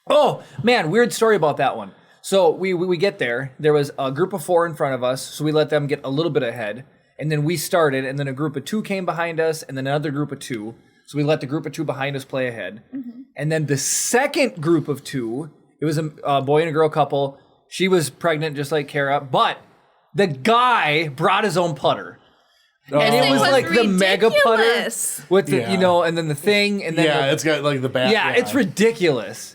A: Oh man, weird story about that one. So we get there. There was a group of 4 in front of us, so we let them get a little bit ahead, and then we started, and then a group of 2 came behind us, and then another group of 2. So we let the group of 2 behind us play ahead, and then the second group of 2, it was a boy and a girl couple. She was pregnant, just like Kara, but the guy brought his own putter. And it was like the mega putter with the, and then the thing, and then
C: it's got like the bat.
A: Yeah, it's ridiculous.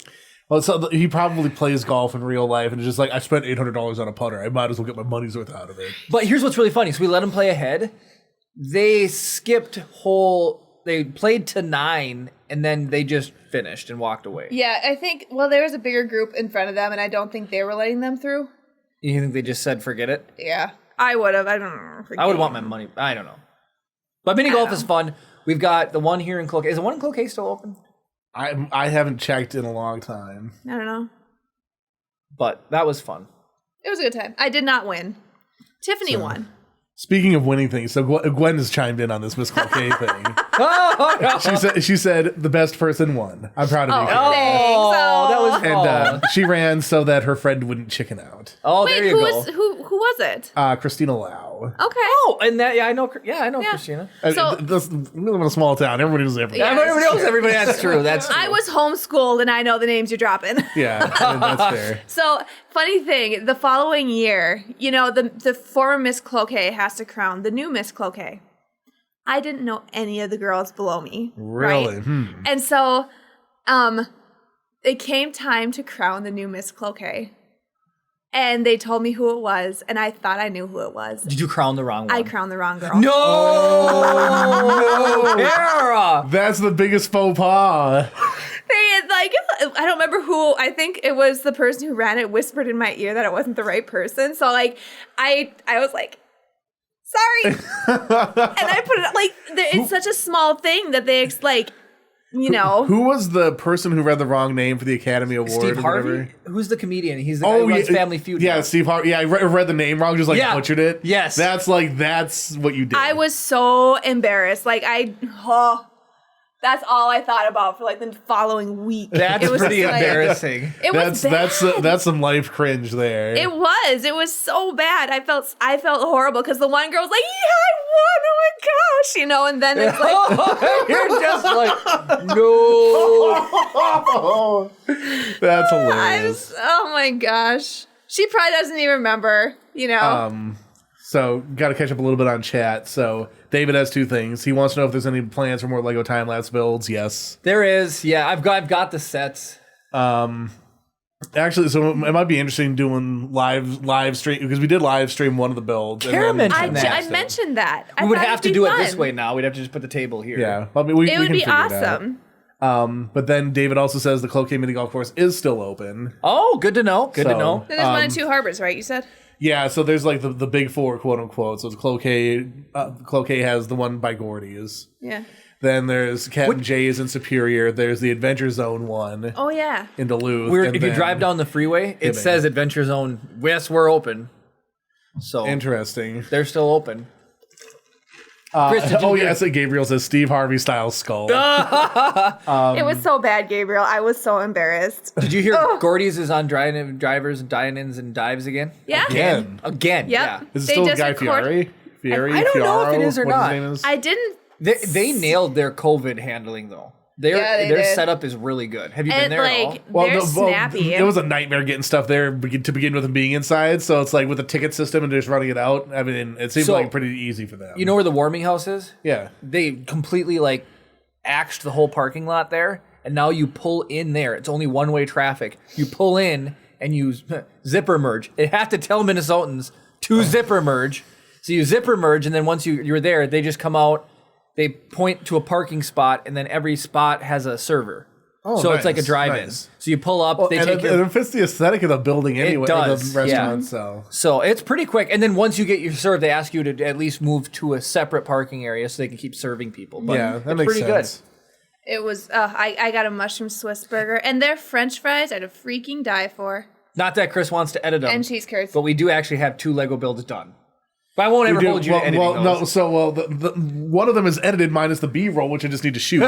C: Well, so he probably plays golf in real life, and it's just like, I spent $800 on a putter. I might as well get my money's worth out of it.
A: But here's what's really funny. So we let them play ahead. They skipped they played to 9, and then they just finished and walked away.
B: Yeah, I think, there was a bigger group in front of them, and I don't think they were letting them through.
A: You think they just said, forget it?
B: Yeah, I would have. I don't know.
A: I would want my money. I don't know. But mini golf is fun. We've got the one here in Cloquet. Is the one in Cloquet still open?
C: I haven't checked in a long time.
B: I don't know.
A: But that was fun.
B: It was a good time. I did not win. Tiffany won.
C: Speaking of winning things, so Gwen has chimed in on this Miss Cloquet thing.
A: Oh,
C: She said the best person won. I'm proud of you.
B: Thanks.
A: that was fun.
C: And she ran so that her friend wouldn't chicken out.
A: Oh,
B: Wait,
A: there you go.
B: who was it?
C: Christina Lau.
B: Okay.
A: Oh, and that I know Christina.
B: So-
C: We live in a small town. Everybody knows everybody.
B: Yeah.
A: Everybody knows everybody. That's true. That's true.
B: I was homeschooled, and I know the names you're dropping.
C: Yeah, I mean, that's fair.
B: So, funny thing, the following year, the former Miss Cloquet has to crown the new Miss Cloquet. I didn't know any of the girls below me.
C: Really?
B: Right? And so, it came time to crown the new Miss Cloquet. And they told me who it was, and I thought I knew who it was.
A: Did you crown the wrong one?
B: I crowned the wrong girl.
A: No, Kara.
C: That's the biggest faux pas.
B: I don't remember who. I think it was the person who ran it whispered in my ear that it wasn't the right person. So I was like, sorry, and I put it it's such a small thing that they
C: Who was the person who read the wrong name for the Academy Award?
A: Steve
C: or
A: Harvey?
C: whatever?
A: Who's the comedian? He's the guy who runs Family Feud.
C: Yeah,
A: now.
C: Steve Harvey. Yeah, I read the name wrong, just butchered it.
A: Yes.
C: That's what you did.
B: I was so embarrassed. That's all I thought about for the following week.
A: That's
B: it was
A: pretty
B: just,
A: embarrassing.
B: It was bad.
C: That's some life cringe there.
B: It was so bad. I felt horrible because the one girl was like, "Yeah, I won! Oh my gosh!" And then it's like,
A: You're just like, no.
C: That's hilarious.
B: oh my gosh. She probably doesn't even remember.
C: So, got to catch up a little bit on chat. So, David has 2 things. He wants to know if there's any plans for more Lego time lapse builds. Yes,
A: There is. Yeah, I've got the sets.
C: actually, so it might be interesting doing live stream because we did live stream one of the builds.
A: Kara mentioned that.
B: I mentioned that.
A: We would
B: thought
A: have
B: it'd
A: to
B: be
A: do
B: fun.
A: it this way now. We'd have to just put the table here.
C: Yeah, I mean, we
B: It would
C: can
B: be
C: figure it out.
B: awesome.
C: But then David also says the Cloquet mini golf course is still open.
A: Oh, good to know. Good to
C: So-
A: know.
B: There's one in Two Harbors, right? You said.
C: Yeah, so there's the big 4, quote unquote. So it's Cloquet. Cloquet has the one by Gordy's.
B: Yeah.
C: Then there's Cat and Jay's in Superior. There's the Adventure Zone one
B: Oh yeah.
C: in Duluth.
A: If you drive down the freeway, it says Adventure Zone. Yes, we're open. So
C: Interesting.
A: they're still open. Chris, did you hear-
C: yes, Gabriel says Steve Harvey style skull.
B: It was so bad, Gabriel. I was so embarrassed.
A: Did you hear Gordy's is on drivers and dine-ins and dives again?
B: Yeah.
A: Again.
B: Yep.
A: Yeah.
C: Is it
B: They
C: still
B: just
C: Guy
B: record-
C: Fieri? Fieri?
A: I don't know if it
C: Fiaro?
A: is or
C: What his
A: not.
C: name is?
B: I didn't.
A: They nailed their COVID handling though.
B: Yeah, they
A: Their
B: did.
A: setup is really good. Have you been
B: And
A: there at all?
B: like they're snappy.
C: It was a nightmare getting stuff there to begin with and being inside. So it's like with the ticket system and just running it out. I mean, it seems
A: So,
C: like pretty easy for them.
A: You know where the warming house is?
C: Yeah.
A: They completely like axed the whole parking lot there, and now you pull in there. It's only one-way traffic. You pull in and you zipper merge. It have to tell Minnesotans to zipper merge. So you zipper merge, and then once you're there, they just come out. They point to a parking spot, and then every spot has a server.
C: Oh,
A: so it's like a
C: nice,
A: drive-in.
C: nice.
A: So you pull up, they
C: and
A: take
C: it fits the aesthetic of the building anyway.
A: does,
C: The
A: yeah.
C: restaurant,
A: So it's pretty quick. And then once you get your serve, they ask you to at least move to a separate parking area so they can keep serving people. But
C: yeah, that
A: it's
C: makes
A: pretty
C: sense.
B: It was. I got a mushroom Swiss burger, and their French fries are to freaking die for.
A: good. Not that Chris wants to edit them.
B: And cheese curds.
A: But we do actually have 2 Lego builds done. But I won't ever hold you to editing those.
C: the one of them is edited minus the B-roll, which I just need to shoot.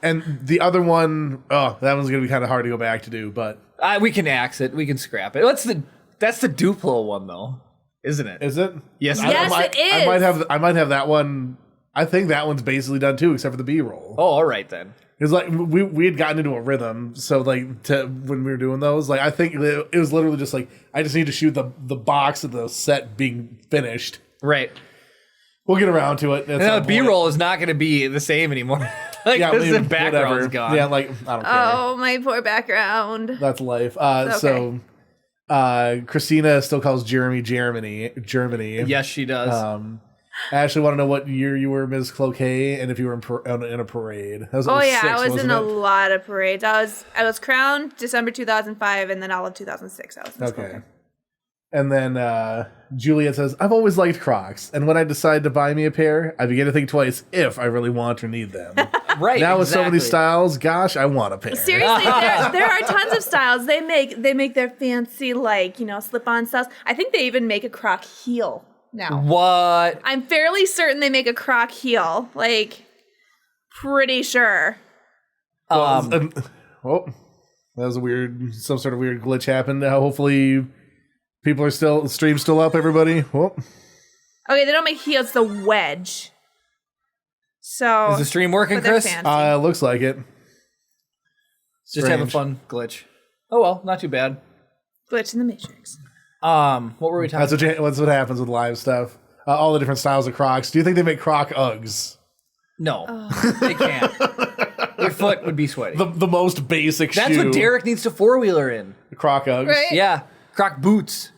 C: And the other one, that one's going to be kind of hard to go back to do, but...
A: We can axe it. We can scrap it. That's the Duplo one, though, isn't it?
C: Is it?
A: Yes,
B: Yes, it is.
C: I might have that one. I think that one's basically done too, except for the B-roll.
A: Oh, all right then.
C: It's like we had gotten into a rhythm, so like when we were doing those, like I think it was literally just like I just need to shoot the box of the set being finished.
A: Right.
C: We'll get around to it.
A: And now the B-roll is not going to be the same anymore. Like,
C: Yeah,
A: because the
C: whatever.
A: background's gone.
C: Yeah, like I don't care.
B: Oh, my poor background.
C: That's life.
B: It's okay.
C: So Christina still calls Germany.
A: Yes, she does.
C: I actually want to know what year you were Ms. Cloquet and if you were in a parade. That was
B: Oh
C: 06,
B: yeah, I was in
C: wasn't
B: a
C: it?
B: lot of parades. I was crowned December 2005, and then all of 2006 I was in school.
C: Okay. And then Juliet says, I've always liked Crocs, and when I decide to buy me a pair, I begin to think twice if I really want or need them.
A: Right.
C: Now with so many
A: exactly.
C: styles, gosh, I want a pair.
B: Seriously, there are tons of styles. They make their fancy slip-on styles. I think they even make a Croc heel now.
A: What?
B: I'm fairly certain they make a Croc heel. Like, pretty sure.
C: Oh, that was some sort of weird glitch happened. Hopefully people are stream's still up, everybody. Well,
B: Okay, they don't make heels, the wedge. So
A: Is the stream working,
B: but they're
A: Chris?
B: fancy.
C: looks like it.
A: Just have a
C: Strange.
A: fun glitch. Oh well, not too bad.
B: Glitch in the Matrix.
A: What were we talking about?
C: That's what happens with live stuff. All the different styles of Crocs. Do you think they make Croc Uggs?
A: No, they can't. Your foot would be sweaty.
C: The most basic
A: That's
C: shoe.
A: what Derek needs to four-wheeler in.
C: Croc Uggs.
B: Right?
A: Yeah, Croc boots.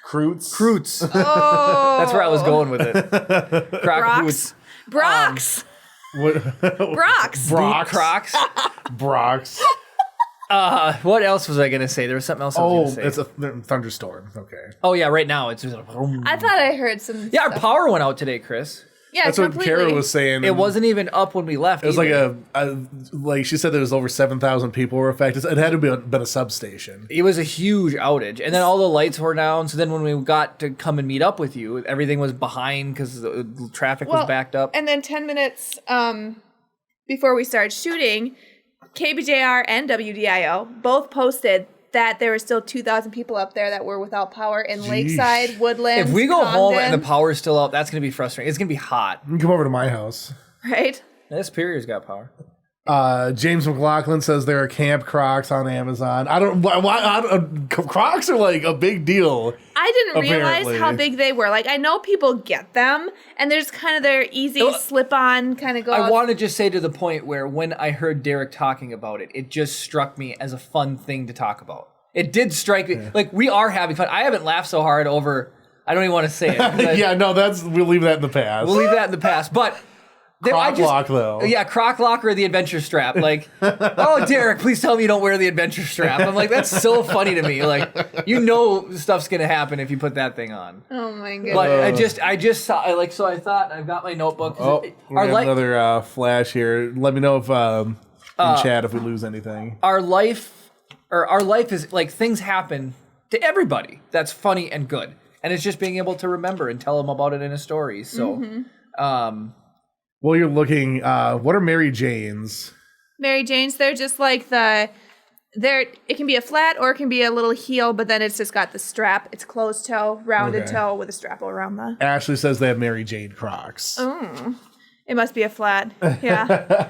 C: Croots.
B: Oh.
A: That's where I was going with it. Croc
B: Brocs.
A: boots.
B: Brocs. Brocs.
A: Boot Crocs.
C: Brocs.
A: What else was I going to say? There was something else I was
C: Oh,
A: going to say.
C: it's a thunderstorm. Okay.
A: Oh, yeah, right now it's just
B: I thought I heard some.
A: Yeah, our
B: stuff.
A: power went out today, Chris.
B: Yeah,
C: That's what
B: completely.
C: Kara was saying.
A: It wasn't even up when we left.
C: It was
A: either.
C: like she said there was over 7,000 people were affected. It had to be been a substation.
A: It was a huge outage, and then all the lights were down. So then, when we got to come and meet up with you, everything was behind because the traffic was backed up.
B: And then 10 minutes before we started shooting, KBJR and WDIO both posted that there were still 2,000 people up there that were without power in Lakeside, Woodlands.
A: If we go home and the
B: Condon,
A: power's still up, that's going to be frustrating. It's going to be hot.
C: You can come over to my house.
B: right?
A: This Superior's got power.
C: James McLaughlin says there are Camp Crocs on Amazon. I don't. Why Crocs are like a big deal.
B: I didn't realize
C: Apparently.
B: how big they were. Like, I know people get them, and there's kind of their easy slip-on kind of go.
A: I want to just say to the point where when I heard Derek talking about it, it just struck me as a fun thing to talk about. It did strike me. Like, we are having fun. I haven't laughed so hard over, I don't even want to say it.
C: Yeah, no, we'll leave that in the past.
A: We'll leave that in the past. But
C: Croc lock, though.
A: Yeah, croc lock or the adventure strap. Like, oh, Derek, please tell me you don't wear the adventure strap. I'm like, that's so funny to me. Like, you know stuff's going to happen if you put that thing on.
B: Oh, my goodness.
A: But I just saw, so I thought, I've got my notebook.
C: Oh, we have another flash here. Let me know if in chat if we lose anything.
A: Our life is like, things happen to everybody. That's funny and good. And it's just being able to remember and tell them about it in a story. So,
C: Well, you're looking, what are Mary Jane's?
B: Mary Jane's, they're just like it can be a flat or it can be a little heel, but then it's just got the strap. It's closed toe, rounded toe with a strap around the...
C: Ashley says they have Mary Jane Crocs.
B: It must be a flat. Yeah.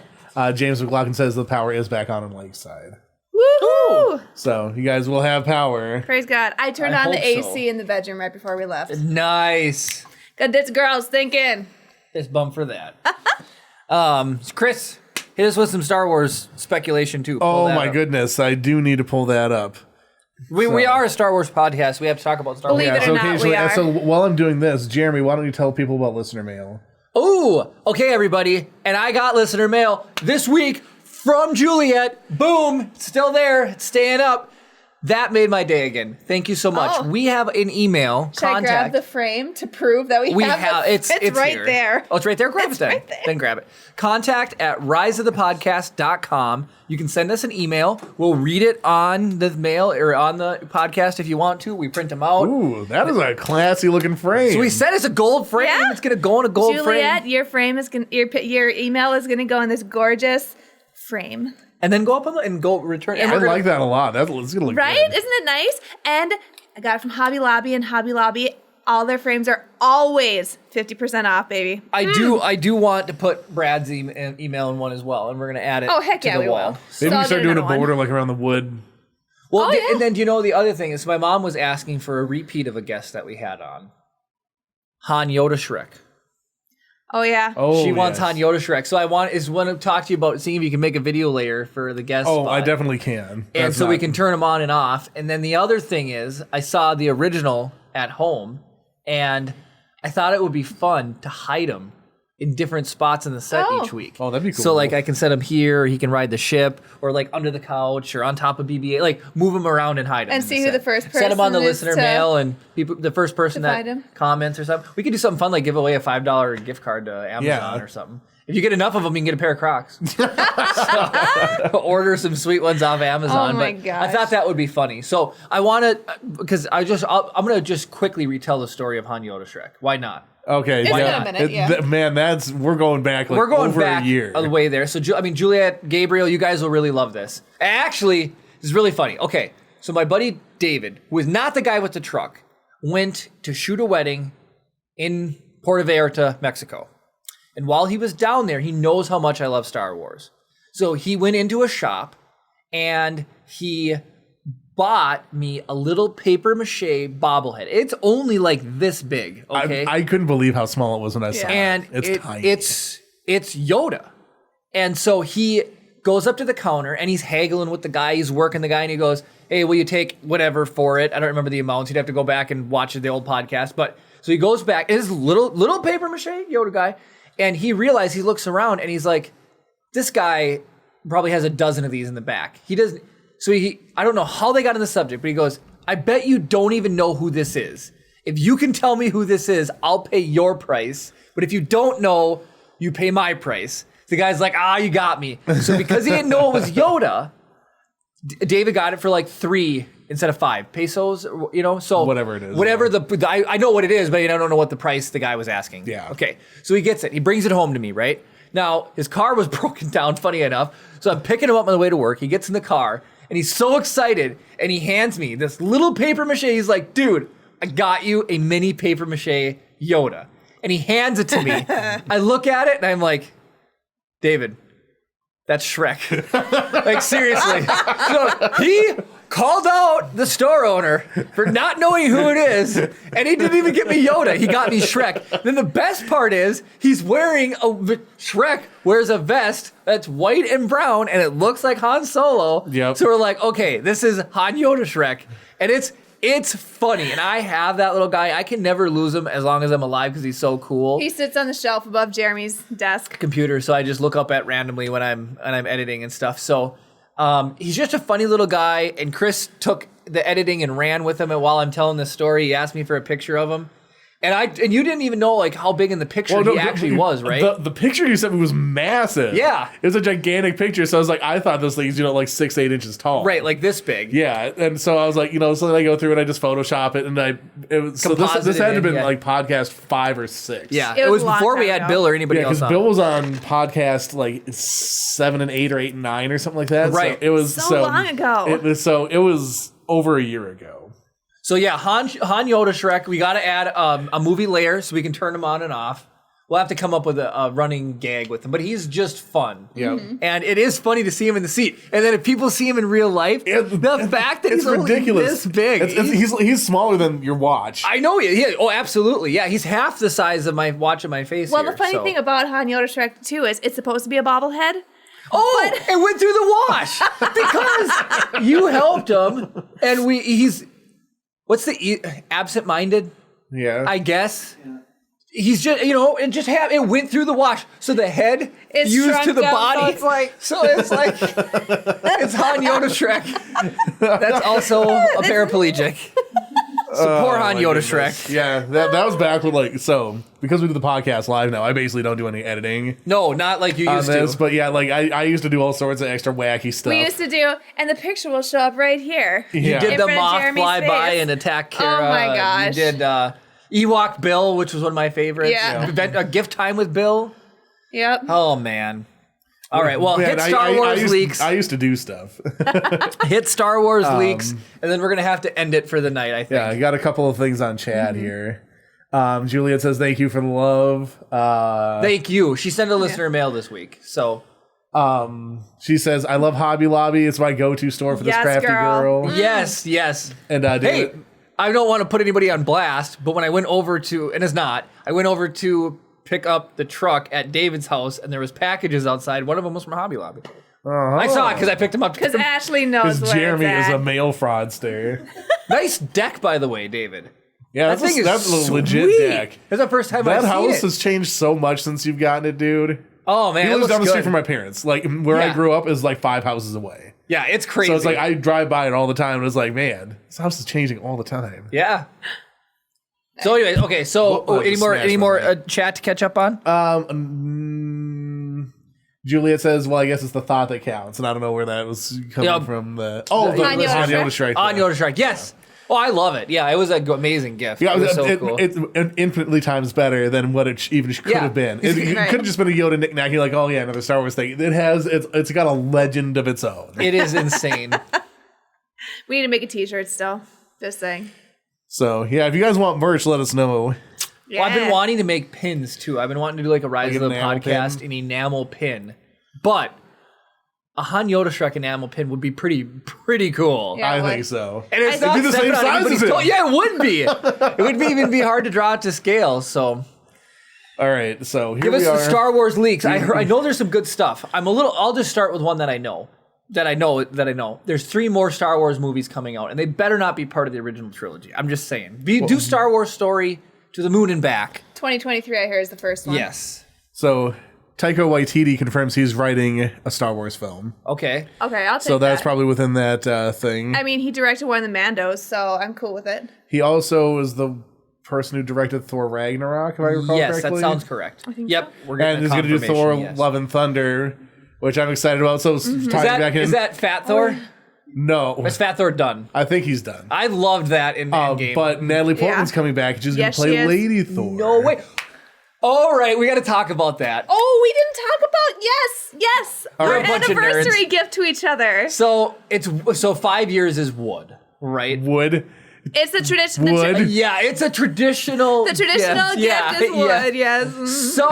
C: James McLaughlin says the power is back on in Lakeside.
B: Woohoo!
C: So you guys will have power.
B: Praise God. I turned on the AC in the bedroom right before we left.
A: Nice.
B: Got this girl's thinking.
A: Fist bump for that. Chris, hit us with some Star Wars speculation too.
C: Oh my goodness, I do need to pull that up.
A: We are a Star Wars podcast. We have to talk about Star Wars.
B: Believe it or not, we are.
C: So while I'm doing this, Jeremy, why don't you tell people about listener mail?
A: Oh, okay, everybody. And I got listener mail this week from Juliet. Boom, it's still there. It's staying up. That made my day again. Thank you so much.
B: Oh.
A: We have an email.
B: Should I grab the frame to prove that we have it? It's right
A: here.
B: there.
A: Oh, it's right there? Grab
B: It's
A: it then.
B: right there.
A: Then grab it. contact@riseofthepodcast.com. You can send us an email. We'll read it on the mail or on the podcast if you want to. We print them out.
C: Ooh, that is a classy looking frame.
A: So we said it's a gold frame.
B: Yeah.
A: It's going to go in a gold
B: Juliet,
A: frame.
B: your frame is gonna your email is gonna go in this gorgeous frame.
A: And then go up and go return.
B: Yeah.
A: And
C: I
A: we're gonna-
C: like that a lot. That's gonna look
B: Right?
C: good.
B: Isn't it nice? And I got it from Hobby Lobby, and Hobby Lobby, all their frames are always 50% off, baby.
A: I do want to put Brad's email in one as well, and we're going to add it
B: Oh, heck
A: to
B: yeah,
A: the
B: we
A: wall.
B: will.
C: Maybe
B: So
C: we
B: I'll
C: start
B: get
C: doing a
B: another one.
C: border like around the wood.
A: Well,
B: Oh, yeah.
A: and then the other thing is my mom was asking for a repeat of a guest that we had on. Han Yoda Shrek.
B: Oh, yeah.
C: Oh,
A: She wants
C: yes.
A: Han Yoda Shrek. So I want to talk to you about seeing if you can make a video layer for the guest
C: Oh,
A: spot.
C: I definitely can.
A: And
C: That's
A: so we
C: not-
A: can turn them on and off. And then the other thing is I saw the original at home and I thought it would be fun to hide them in different spots in the set
B: Oh.
A: each week.
C: Oh, that'd be cool.
A: So like I can set him here, or he can ride the ship, or like under the couch, or on top of BB-8, like move him around and hide him.
B: And
A: in
B: see
A: the
B: who
A: set.
B: the first
A: Set him on the
B: person is
A: listener
B: to-
A: mail, and people, the first person
B: to
A: that
B: find him.
A: comments or something. We could do something fun, like give away a $5 gift card to Amazon or something. If you get enough of them, you can get a pair of Crocs. So, order some sweet ones off Amazon.
B: Oh my
A: but
B: gosh.
A: I thought that would be funny. So I want to, because I'm going to just quickly retell the story of Han Yoda Shrek. Why not?
C: Okay,
B: It's
C: yeah.
B: been a minute, yeah.
C: Man, we're going back. Like,
A: We're going
C: over
A: back
C: a year.
A: of the way there. So, Juliet, Gabriel, you guys will really love this. Actually, this is really funny. Okay, so my buddy David, who is not the guy with the truck, went to shoot a wedding in Puerto Vallarta, Mexico. And while he was down there, he knows how much I love Star Wars. So he went into a shop and he bought me a little paper mache bobblehead. It's only like this big, okay?
C: I couldn't believe how small it was when I saw
A: And
C: it. It's tiny.
A: it's Yoda. And so he goes up to the counter and he's haggling with the guy. He's working the guy and he goes, "Hey, will you take whatever for it?" I don't remember the amounts. You'd have to go back and watch the old podcast. But so he goes back, and this little paper mache Yoda guy, and he realized, he looks around and he's like, this guy probably has a dozen of these in the back. He doesn't. So I don't know how they got on the subject, but he goes, "I bet you don't even know who this is. If you can tell me who this is, I'll pay your price. But if you don't know, you pay my price." The guy's like, "You got me." So because he didn't know it was Yoda, David got it for like 3 instead of 5 pesos, so
C: Whatever it is,
A: Whatever I know what it is, but I don't know what the price the guy was asking.
C: Yeah.
A: Okay. So he gets it. He brings it home to me, right? Now, his car was broken down, funny enough. So I'm picking him up on the way to work. He gets in the car and he's so excited and he hands me this little paper mache. He's like, "Dude, I got you a mini paper mache Yoda." And he hands it to me. I look at it and I'm like, "David, that's Shrek." Like, seriously. So he called out the store owner for not knowing who it is, and he didn't even get me Yoda. He got me Shrek. Then the best part is he's wearing Shrek wears a vest that's white and brown, and it looks like Han Solo.
C: Yep.
A: So we're like, okay, this is Han Yoda Shrek, and it's funny, and I have that little guy. I can never lose him as long as I'm alive because he's so cool.
B: He sits on the shelf above Jeremy's desk.
A: Computer, so I just look up at randomly when I'm editing and stuff. So he's just a funny little guy, and Chris took the editing and ran with him. And while I'm telling this story, he asked me for a picture of him, And you didn't even know like how big in the picture he actually was, right?
C: The picture you sent me was massive.
A: Yeah.
C: It was a gigantic picture. So I was like, I thought this thing's, like 6-8 inches tall.
A: Right, like this big.
C: Yeah. And so I was like, so then I go through and I just Photoshop it, and this had to have been like podcast 5 or 6.
A: Yeah.
B: It was a long
A: before we
B: time
A: had
B: ago.
A: Bill or anybody
C: Yeah,
A: else
C: because
A: on.
C: Bill was on podcast like 7 and 8 or 8 and 9 or something like that.
A: Right.
C: So it was
B: So long ago.
C: It was over a year ago.
A: So yeah, Han Yoda Shrek, we got to add a movie layer so we can turn him on and off. We'll have to come up with a running gag with him, but he's just fun.
C: Yeah.
B: Mm-hmm.
A: And it is funny to see him in the seat. And then if people see him in real life, the fact that he's
C: ridiculous.
A: this big.
C: He's smaller than your watch.
A: I know he. Oh, absolutely. Yeah, he's half the size of my watch in my face.
B: Well,
A: here,
B: the funny
A: so.
B: thing about Han Yoda Shrek too is it's supposed to be a bobblehead.
A: Oh, it went through the wash because you helped him, and he's what's the absent-minded?
C: Yeah.
A: I guess. He's just, it went through the wash. So the head
B: It's
A: used
B: shrunk
A: to the
B: down,
A: body.
B: so
A: it's like it's Han Yoda Shrek. That's also a paraplegic. So poor Han
C: my
A: Yoda
C: goodness.
A: Shrek.
C: Yeah, that was back with because we do the podcast live now, I basically don't do any editing
A: No, not like you
C: on
A: used
C: this,
A: to.
C: but yeah, like I used to do all sorts of extra wacky stuff.
B: We used to do, and the picture will show up right here.
C: Yeah.
A: Did
B: In
A: the
B: front of
A: moth
B: Jeremy's
A: fly by
B: face.
A: and attack Kara?
B: Oh my gosh.
A: You did Ewok Bill, which was one of my favorites.
B: Yeah.
A: Gift time with Bill.
B: Yep.
A: Oh man. All right, well,
C: Man,
A: hit Star Wars leaks.
C: I used to do stuff.
A: Hit Star Wars leaks, and then we're gonna have to end it for the night, I think.
C: Yeah, I got a couple of things on chat here. Juliet says thank you for the love.
A: Thank you. She sent a listener mail this week, so
C: She says I love Hobby Lobby. It's my go-to store for this
B: Yes,
C: crafty
B: girl.
C: girl.
A: yes.
C: And
A: Hey, I don't want to put anybody on blast, but when I went over to, and it's not, I went over to pick up the truck at David's house, and there was packages outside. One of them was from Hobby Lobby. I saw it because I picked them up.
B: Because Ashley knows where
C: Jeremy
B: it's
C: is
B: at.
C: a mail fraudster.
A: Nice deck, by the way, David.
C: Yeah,
A: That thing is
C: that's a legit
A: sweet.
C: deck.
A: That's the first time I've
C: That
A: seen
C: house
A: it.
C: has changed so much since you've gotten it, dude.
A: Oh man,
C: He
A: it
C: lives
A: looks
C: down the street
A: good.
C: from my parents. Like where I
A: Yeah.
C: grew up is like 5 houses away.
A: Yeah, it's crazy.
C: So it's like I drive by it all the time, and it's like, man, this house is changing all the time.
A: Yeah. So anyways, okay. So
C: What-
A: any
C: smash
A: more
C: my
A: chat to catch up on?
C: Juliet says, "Well, I guess it's the thought that counts," and I don't know where that was coming
A: Yeah.
C: from. The
B: Han Yoda
C: Han Yoda
B: Shrek.
C: Strike.
A: On Yoda Strike, yes. Oh, I love it. Yeah, it was an amazing gift.
C: Yeah,
A: it was so cool.
C: It's infinitely times better than what it even could
A: Yeah.
C: have been. It
B: Right.
C: could have just been a Yoda knick-knack. You're like, oh yeah, another Star Wars thing. It's got a legend of its own.
A: It is insane.
B: We need to make a t-shirt still. Just saying.
C: So yeah, if you guys want merch, let us know.
B: Yeah.
A: Well, I've been wanting to make pins too. I've been wanting to do like a Rise
C: Like
A: of
C: an
A: the
C: enamel
A: Podcast,
C: pin?
A: an enamel pin. But a Han Yoda Shrek enamel pin would be pretty cool.
B: Yeah.
C: I
B: what?
C: think so.
A: And it's
C: It'd
A: not
C: be the
A: stepping
C: same
A: on
C: size
A: anybody's
C: as it.
A: toe. Yeah, it would be. It would even be hard to draw it to scale. So
C: All right, so here
A: give us
C: we
A: the
C: are.
A: Star Wars leaks. I know there's some good stuff. I'll just start with one that I know. There's 3 more Star Wars movies coming out, and they better not be part of the original trilogy. I'm just saying. Do Star Wars story to the moon and back.
B: 2023, I hear, is the first one.
A: Yes.
C: So Taika Waititi confirms he's writing a Star Wars film.
A: Okay.
B: Okay, I'll take
C: So that's
B: that.
C: probably within that thing.
B: I mean, he directed one of the Mandos, so I'm cool with it.
C: He also is the person who directed Thor Ragnarok, if I recall
A: Yes,
C: correctly.
A: that sounds correct. Yep. We're
C: And he's going to do Thor
A: confirmation, yes.
C: Love and Thunder, which I'm excited about. So tying back in.
A: Is that Fat Thor?
C: No,
A: Is Fat Thor done?
C: I think he's done.
A: I loved that in Endgame.
C: But Natalie Portman's
B: Yeah.
C: coming back. She's going
B: Yes,
C: to
B: she
C: play
B: is.
C: Lady Thor.
A: No way. All right, we got to talk about that.
B: Oh, we didn't talk about yes,
A: We're
B: our
A: a bunch of nerds.
B: anniversary gift to each other.
A: So 5 years is wood, right?
C: Wood.
B: It's the tradition.
C: Wood.
A: Yeah, it's a traditional.
B: The traditional gift is wood. Yes.
A: So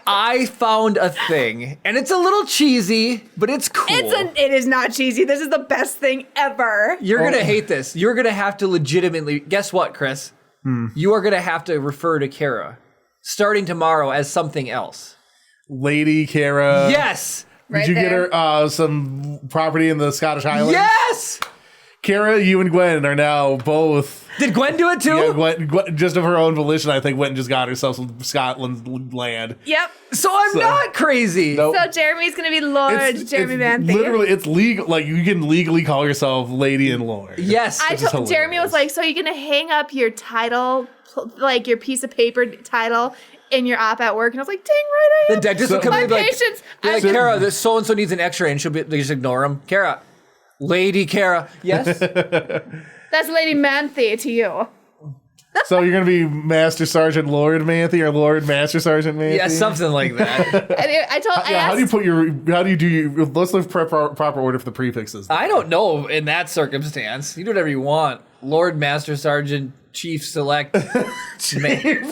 A: I found a thing, and it's a little cheesy, but it's cool.
B: It is not cheesy. This is the best thing ever.
A: You're gonna hate this. You're gonna have to legitimately guess what, Chris? You are gonna have to refer to Kara starting tomorrow as something else.
C: Lady Kara.
A: Yes.
C: Did you get her some property in the Scottish Highlands?
A: Yes.
C: Kara, you and Gwen are now both.
A: Did Gwen do it too?
C: Yeah, Gwen, just of her own volition, I think, went and just got herself some Scotland land.
B: Yep.
A: So I'm not crazy.
C: Nope.
B: So Jeremy's gonna be Lord Jeremy Van Thee.
C: Literally, it's legal. Like, you can legally call yourself Lady and Lord.
A: Yes.
B: I told Jeremy was like, so you're gonna hang up your title, like your piece of paper title, in your op at work? And I was like, dang right I am.
A: The dentist will come
B: My
A: in and be like,
B: patience.
A: be like, Kara, this so-and-so needs an x-ray, and she'll be, they just ignore him. Kara, Lady Kara. Yes?
B: That's Lady Manthe to you.
C: So you're going to be Master Sergeant Lord Manthe or Lord Master Sergeant Manthe?
A: Yeah, something like that.
B: And
C: How do you do your, let's look proper order for the prefixes.
A: I don't know in that circumstance. You do whatever you want. Lord, Master Sergeant, Chief Select.
C: Chief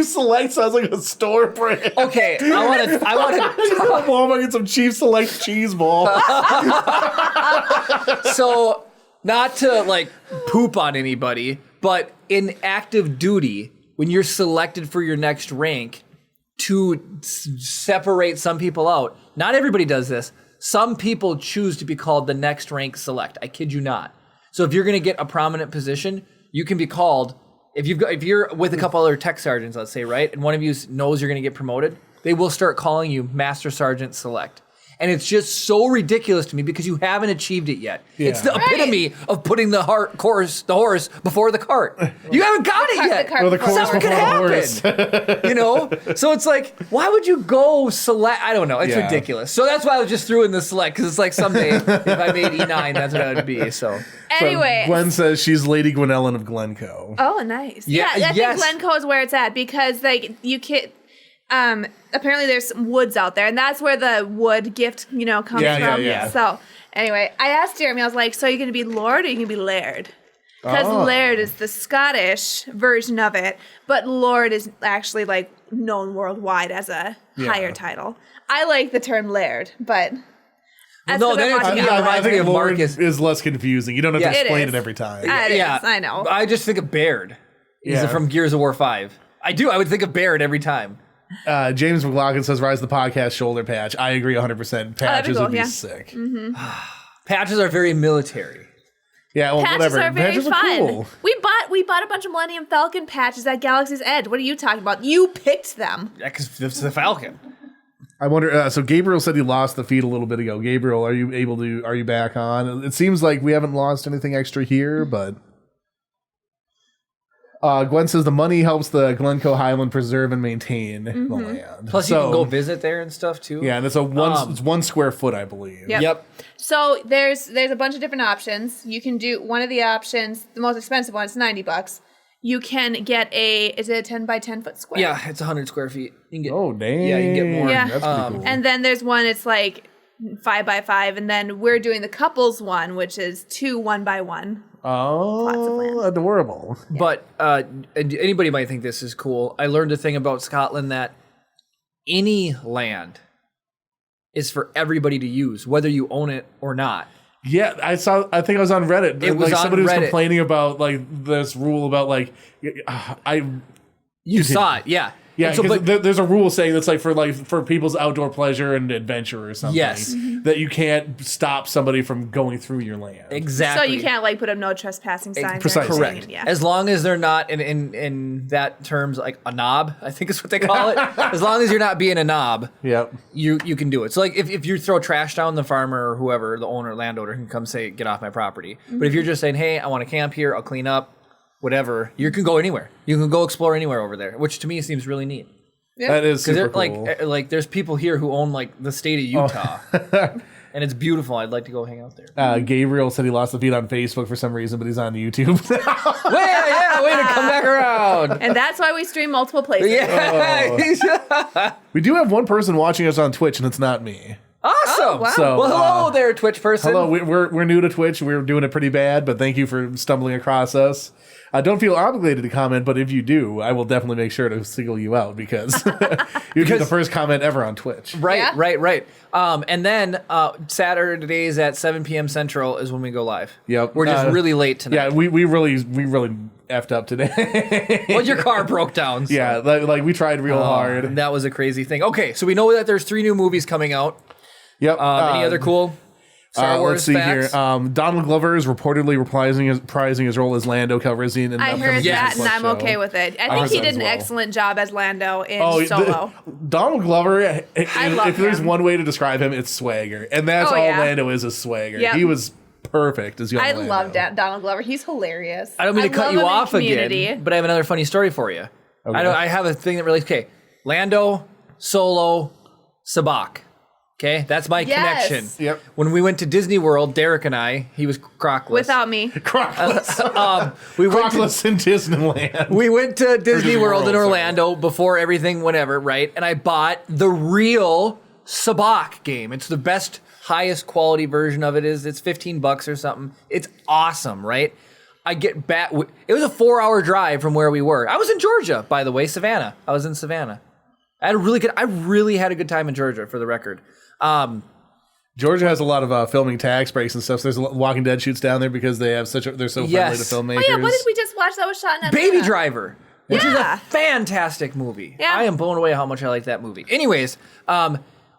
C: Select sounds like a store brand.
A: Okay, I want to
C: Walmart get some Chief Select cheese ball.
A: So, not to like poop on anybody, but in active duty, when you're selected for your next rank, to separate some people out, not everybody does this. Some people choose to be called the next rank select. I kid you not. So if you're going to get a prominent position, you can be called, if you're with a couple other tech sergeants, let's say, right? And one of you knows you're going to get promoted, they will start calling you Master Sergeant Select. And it's just so ridiculous to me because you haven't achieved it yet.
C: Yeah.
A: It's the epitome of putting the horse before the cart. You haven't got it yet.
C: The course
A: Something could
C: before the
A: happen. You know? So it's like, why would you go select? I don't know. It's ridiculous. So that's why I just threw in the select, because it's like someday if I made E9, that's what I would be. So
B: Anyway.
C: Gwen says she's Lady Gwynellen of Glencoe.
B: Oh, nice.
A: Yeah,
B: I
A: yes.
B: think Glencoe is where it's at because like you can't. Apparently there's some woods out there, and that's where the wood gift, comes from.
C: Yeah.
B: So anyway, I asked Jeremy, I was like, so are you going to be Lord or are you going to be Laird? Because Laird is the Scottish version of it, but Lord is actually like known worldwide as a higher title. I like the term Laird, but
A: I think
C: Lord
A: Marcus
C: is less confusing. You don't have to
B: It
C: explain
B: is.
C: it every time.
B: It is, I know.
A: I just think of Baird. He's from Gears of War 5. I do. I would think of Baird every time.
C: James McLaughlin says, "Rise the podcast shoulder patch." I agree 100%. Patches would be sick.
B: Mm-hmm.
A: Patches are very military.
C: Yeah, well,
B: Patches
C: whatever.
B: are very
C: Patches
B: fun.
C: are cool.
B: We bought a bunch of Millennium Falcon patches at Galaxy's Edge. What are you talking about? You picked them.
A: Yeah, because it's the Falcon.
C: I wonder. So Gabriel said he lost the feed a little bit ago. Gabriel, are you back on? It seems like we haven't lost anything extra here, but. Gwen says the money helps the Glencoe Highland preserve and maintain the land.
A: Plus, you can go visit there and stuff too.
C: Yeah, and it's it's 1 square foot, I believe.
B: Yep. So there's a bunch of different options. You can do one of the options. The most expensive one is $90. You can get is it a 10 by 10 foot square?
A: Yeah, it's 100 square feet. You can get,
C: Oh, dang.
A: Yeah, you can get more.
B: Yeah.
C: That's pretty cool.
B: And then there's one. It's like 5 by 5, and then we're doing the couples one, which is 2 1 by 1. Plots of land.
C: Adorable.
A: But anybody might think this is cool. I learned a thing about Scotland that any land is for everybody to use, whether you own it or not.
C: Yeah, I think I was on Reddit.
A: It was on
C: somebody was
A: Reddit.
C: complaining about like this rule about like
A: You saw it, yeah.
C: Yeah,
A: And so,
C: because there's a rule saying that's like for people's outdoor pleasure and adventure or something.
A: Yes.
C: That you can't stop somebody from going through your land.
A: exactly.
B: So you can't like put up no trespassing signs.
C: precisely.
B: Or anything.
A: Correct.
B: Yeah.
A: As long as they're not in that terms like a knob, I think is what they call it. As long as you're not being a knob,
C: Yep.
A: you can do it. So like if you throw trash down, the farmer or whoever, the owner, landowner can come say, get off my property. But if you're just saying, hey, I want to camp here, I'll clean up, whatever, you can go anywhere. You can go explore anywhere over there, which to me seems really neat.
C: That is super
A: Because
C: cool.
A: like there's people here who own like the state of Utah. And it's beautiful. I'd like to go hang out there.
C: Gabriel said he lost the feed on Facebook for some reason, but he's on YouTube.
A: Way to come back around.
B: And that's why we stream multiple places.
A: Yeah.
C: We do have one person watching us on Twitch, and it's not me.
A: Awesome.
B: wow.
C: So,
A: Well, hello there, Twitch person.
C: Hello, we're new to Twitch. We're doing it pretty bad, but thank you for stumbling across us. Don't feel obligated to comment, but if you do, I will definitely make sure to single you out because you're the first comment ever on Twitch.
A: Right,
B: Yeah.
A: right. And then Saturdays at 7 p.m. Central is when we go live.
C: Yep.
A: We're just really late tonight.
C: Yeah, we really effed up today.
A: Well, your car broke down. So.
C: Yeah, like we tried real hard.
A: That was a crazy thing. Okay, so we know that there's 3 new movies coming out.
C: Yep.
A: Any other cool Star Wars
C: Let's see
A: facts?
C: here. Donald Glover is reportedly reprising his role as Lando Calrissian in the
B: I heard
C: upcoming
B: that,
C: Disney
B: and I'm
C: Plus
B: okay
C: show.
B: with it. I
C: heard
B: think he
C: that
B: did
C: as
B: an
C: well.
B: excellent job as Lando in Solo.
C: Donald Glover,
B: love
C: if there's
B: him.
C: one way to describe him, it's swagger. And that's
B: Oh,
C: all
B: yeah.
C: Lando is swagger.
B: Yep.
C: He was perfect as young
B: I
C: Lando.
B: love Donald Glover. He's hilarious.
A: I don't mean to cut
B: love
A: you
B: him in
A: off
B: Community.
A: again, but I have another funny story for you.
C: Okay.
A: I have a thing that relates. Okay, Lando, Solo, Sabak. Okay, that's my
B: Yes.
A: connection.
C: Yep.
A: When we went to Disney World, Derek and I, he was crockless.
B: Without me.
C: Crockless.
A: we went to,
C: Crockless in Disneyland.
A: we went to Disney World in
C: World,
A: Orlando before everything, whatever, right? And I bought the real Sabak game. It's the best, highest quality version of it. It's $15 or something. It's awesome, right? I get back. It was a 4-hour drive from where we were. I was in Georgia, by the way, Savannah. I was in Savannah. I really had a good time in Georgia, for the record.
C: Georgia has a lot of filming tax breaks and stuff. So there's a Walking Dead shoots down there because they have they're so friendly
A: Yes.
C: to filmmakers.
B: Oh, yeah. What did we just watch that was shot in Atlanta?
A: Baby Driver, which is
B: Yeah.
A: a fantastic movie.
B: Yeah.
A: I am blown away how much I like that movie. Anyways,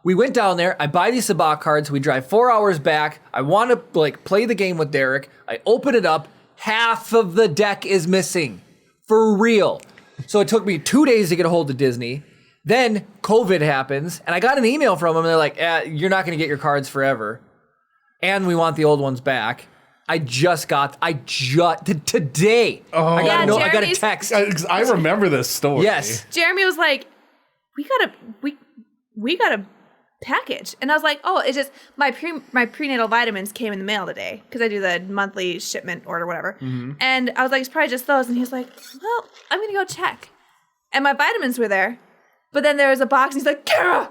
A: we went down there. I buy these Sabak cards. We drive 4 hours back. I want to play the game with Derek. I open it up. Half of the deck is missing. For real. So it took me 2 days to get a hold of Disney. Then COVID happens, and I got an email from them, and they're like, you're not going to get your cards forever. And we want the old ones back. Today.
C: Oh.
A: I got a
B: Jeremy's-
A: text.
C: I remember this story.
A: Yes.
B: Jeremy was like, we got a package. And I was like, oh, it's just my prenatal vitamins came in the mail today because I do the monthly shipment order, whatever.
C: Mm-hmm.
B: And I was like, it's probably just those. And he was like, well, I'm going to go check. And my vitamins were there. But then there was a box, and he's like, Kara,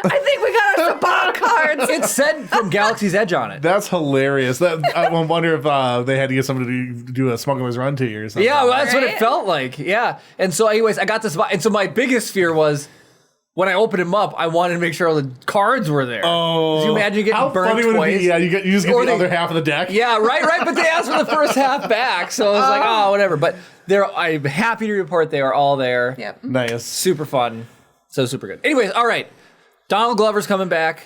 B: I think we got our Sabak cards.
A: It said from Galaxy's Edge on it.
C: That's hilarious. I wonder if they had to get somebody to do a smuggler's run to you or something.
A: Yeah, well, that's what it
B: Right?
A: felt like. Yeah. And so, anyways, I got this. And so, my biggest fear was when I opened them up, I wanted to make sure all the cards were there.
C: Oh,
A: Could you imagine getting
C: how
A: burned
C: funny would
A: twice?
C: it be? Yeah, you just get
A: Or
C: the
A: they-
C: other half of the deck.
A: Yeah, right. But they asked for the first half back. So, I was like, oh, whatever. But I'm happy to report they are all there.
B: Yep.
C: Nice.
A: Super fun. So, super good. Anyways, all right. Donald Glover's coming back.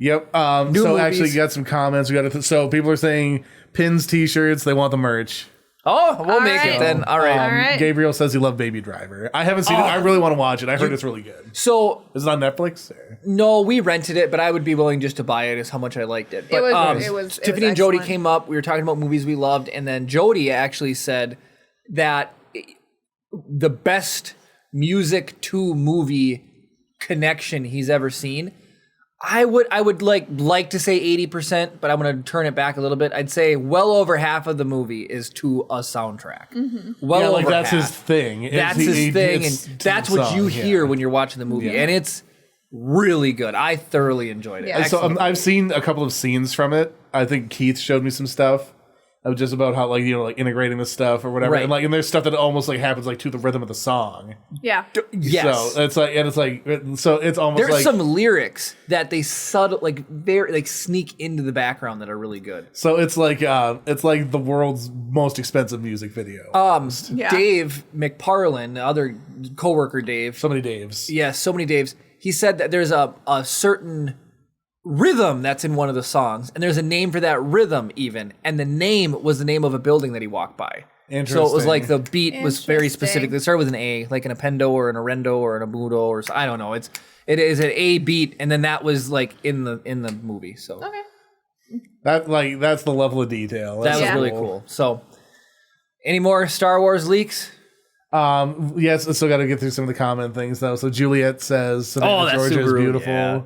C: Yep. So
A: movies.
C: actually, got some comments. We got so people are saying pins, T-shirts. They want the merch.
A: Oh, we'll make
B: right.
A: it then. All right.
B: All right.
C: Gabriel says he loved Baby Driver. I haven't seen it. I really want to watch it. I heard it's really good.
A: So,
C: Is it on Netflix? Or?
A: no, we rented it, but I would be willing just to buy it as how much I liked it. But,
B: It was
A: Tiffany and Jody
B: excellent.
A: came up. We were talking about movies we loved, and then Jody actually said that the best music to movie connection he's ever seen. I would like to say 80%, but I'm going to turn it back a little bit. I'd say well over half of the movie is to a soundtrack.
B: Mm-hmm.
A: Well
C: Yeah,
A: over
C: like that's
A: half.
C: his thing.
A: That's his thing,
C: it's
A: and
C: to
A: that's
C: the
A: what you
C: song,
A: hear
C: yeah.
A: when you're watching the movie,
C: Yeah.
A: and it's really good. I thoroughly enjoyed it.
B: Yeah.
C: So
A: Excellent.
C: I've seen a couple of scenes from it. I think Keith showed me some stuff of just about how integrating the stuff or whatever,
A: Right.
C: and there's stuff that almost happens to the rhythm of the song.
B: Yeah.
A: Yes.
C: So it's almost
A: There's
C: like
A: some lyrics that they subtle, very sneak into the background that are really good.
C: so it's like the world's most expensive music video.
B: Yeah.
A: Dave McParlin, the other coworker Dave,
C: So many Daves.
A: yes, so many Daves. He said that there's a certain rhythm that's in one of the songs, and there's a name for that rhythm even, and the name was the name of a building that he walked by. So it was
C: Interesting.
A: like the beat was very
B: Interesting.
A: specific. It started with an A, like an appendo or an arendo or an abudo or I don't know. It is an A beat, and then that was in the movie. So
B: Okay.
C: That's the level of detail.
A: that was
B: Yeah.
A: really cool. So, any more Star Wars leaks?
C: Yes, I still got to get through some of the comment things though. So Juliet says Savannah
A: that's
C: Georgia is
A: Subaru,
C: beautiful.
A: yeah.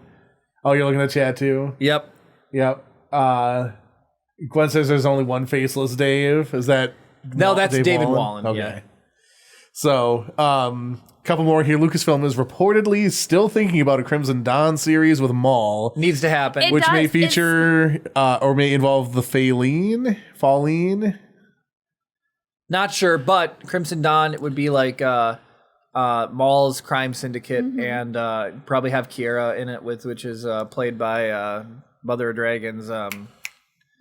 C: Oh, you're looking at chat too?
A: Yep.
C: Yep. Gwen says there's only one faceless Dave. Is that
A: No, that's David Wallen,
C: Okay.
A: yeah.
C: So, couple more here. Lucasfilm is reportedly still thinking about a Crimson Dawn series with Maul,
A: Needs to happen.
B: It
C: which may
B: does-
C: feature or may involve the Falleen.
A: Not sure, but Crimson Dawn it would be like Maul's crime syndicate, and probably have Kiera in it, which is played by Mother of Dragons,
B: Why am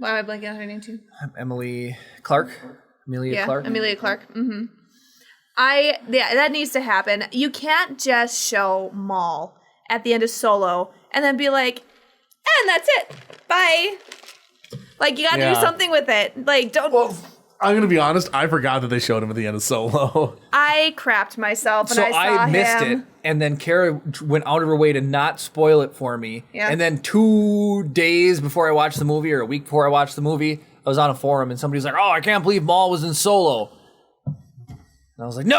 B: I blanking on her name too?
A: Emilia Clarke.
B: Yeah,
A: Clarke.
B: Amelia Clark. Mm-hmm. That needs to happen. You can't just show Maul at the end of Solo and then be like, and that's it. Bye. Like, you got to do something with it. Like, don't.
C: Well, I'm gonna be honest. I forgot that they showed him at the end of Solo.
B: I crapped myself when I saw
A: I missed
B: him.
A: it, and then Kara went out of her way to not spoil it for me.
B: Yeah.
A: And then 2 days before I watched the movie, or a week before I watched the movie, I was on a forum, and somebody's like, "Oh, I can't believe Maul was in Solo." And I was like, "No!"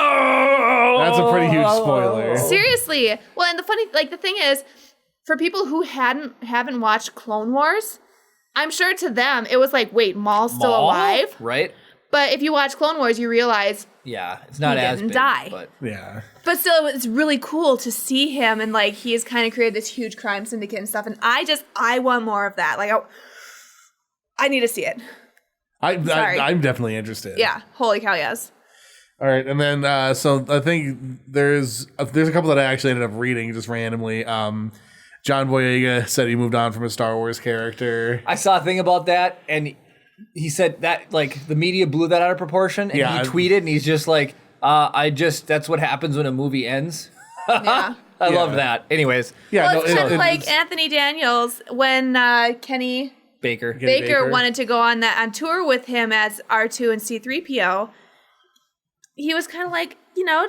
C: That's a pretty huge spoiler.
B: Seriously. Well, and the thing is, for people who haven't watched Clone Wars, I'm sure to them it was like, wait, Maul's still alive?
A: Right?
B: But if you watch Clone Wars, you realize
A: Yeah, it's not
B: He
A: as
B: didn't
A: big,
B: die.
A: but
C: Yeah.
B: But still, it's really cool to see him, and like he has kind of created this huge crime syndicate and stuff. And I want more of that. Like, I need to see it.
C: I'm definitely interested.
B: Yeah, holy cow, yes.
C: All right, and then so I think there's a couple that I actually ended up reading just randomly. John Boyega said he moved on from his Star Wars character.
A: I saw a thing about that, and he said that like the media blew that out of proportion, and he tweeted, and he's just like, that's what happens when a movie ends.
B: Yeah.
A: I love that. Anyways,
C: Yeah,
B: Well, it's kind of like Anthony Daniels when Kenny
A: Baker.
B: wanted to go on tour with him as R2 and C-3PO. He was kind of like,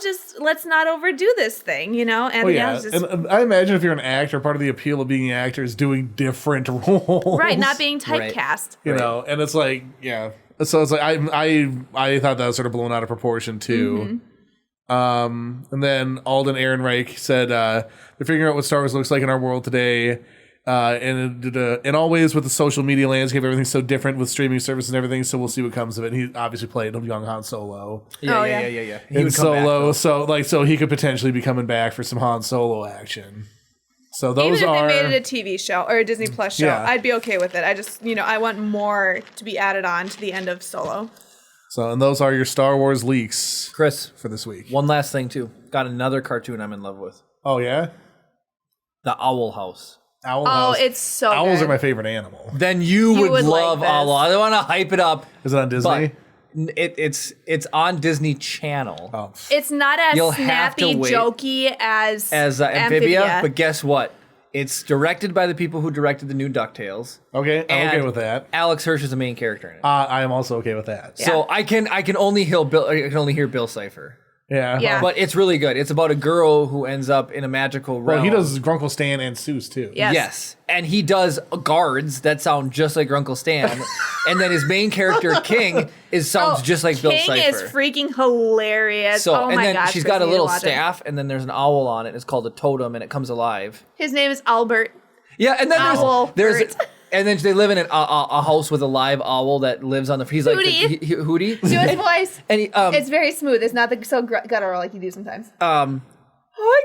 B: just let's not overdo this thing, and
C: and I imagine if you're an actor, part of the appeal of being an actor is doing different roles,
B: right, not being typecast.
C: You know, and it's like, yeah. So it's like I thought that was sort of blown out of proportion too. And then Alden Ehrenreich said they're figuring out what Star Wars looks like in our world today. And in all ways, with the social media landscape, everything's so different with streaming services and everything. So we'll see what comes of it. And he obviously played young Han Solo.
A: Yeah. He
C: In
A: would come back,
C: Solo,
A: though.
C: so he could potentially be coming back for some Han Solo action. So those
B: Even if
C: are
B: they made it a TV show or a Disney Plus show,
C: Yeah.
B: I'd be okay with it. I just, I want more to be added on to the end of Solo.
C: so, and those are your Star Wars leaks,
A: Chris,
C: for this week.
A: one last thing too. Got another cartoon I'm in love with.
C: Oh yeah,
A: The Owl House.
C: Owl House.
B: It's so
C: Owls
B: good.
C: are my favorite animal.
A: Then you would
B: would like
A: love
B: this.
A: Owl. I don't want to hype it up.
C: Is it on Disney?
A: But it's on Disney Channel
C: Oh,
B: It's not as
A: You'll have to
B: snappy,
A: wait.
B: jokey as
A: Amphibia. But guess what? It's directed by the people who directed the new DuckTales.
C: okay, I'm okay
A: And
C: with that.
A: Alex Hirsch is the main character in it.
C: I am also okay with that.
A: So I can only hear Bill Cipher.
C: Yeah.
B: Yeah.
A: But it's really good. It's about a girl who ends up in a magical realm.
C: Well, he does Grunkle Stan and Seuss too.
B: Yes.
A: Yes. And he does guards that sound just like Uncle Stan. And then his main character, King, sounds just like Bill Cipher.
B: King is freaking hilarious.
A: So,
B: oh
A: and
B: my
A: then
B: gosh,
A: she's
B: Chris,
A: got a
B: you need to
A: little
B: watch it.
A: staff, and then there's an owl on it. It's called a totem, and it comes alive.
B: His name is Albert.
A: Yeah, and then
B: Owl
A: there's
B: bird.
A: and then they live in a house with a live owl that lives on the. He's like
B: Hootie.
A: Hootie.
B: Do his voice.
A: And he,
B: It's very smooth. It's not so guttural like you do sometimes.
A: hi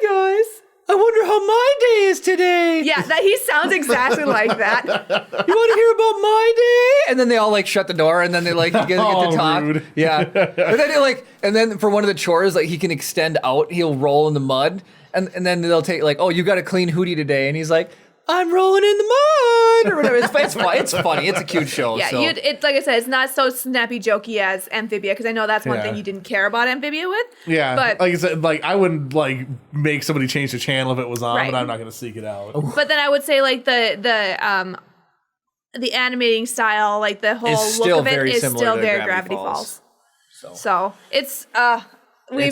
A: guys. I wonder how my day is today.
B: Yeah, he sounds exactly like that.
A: You want to hear about my day? And then they all like shut the door, and then they like get to talk.
C: Rude.
A: Yeah, and then and then for one of the chores, like he can extend out. He'll roll in the mud, and then they'll take like, oh, you got to clean Hootie today, and he's like, I'm rolling in the mud or whatever. It's fun. It's funny. It's a cute show.
B: Yeah,
A: so.
B: it's like I said, it's not so snappy jokey as Amphibia, because I know that's one
C: Yeah.
B: thing you didn't care about Amphibia with.
C: Yeah.
B: But
C: like I said, like I wouldn't like make somebody change the channel if it was on,
B: Right.
C: but I'm not going to seek it out.
B: but then I would say like the animating style, like the whole
A: Is
B: look
A: still
B: of it
A: very
B: is
A: similar
B: still
A: to
B: very
A: Gravity
B: Gravity
A: Falls.
B: Falls. So it's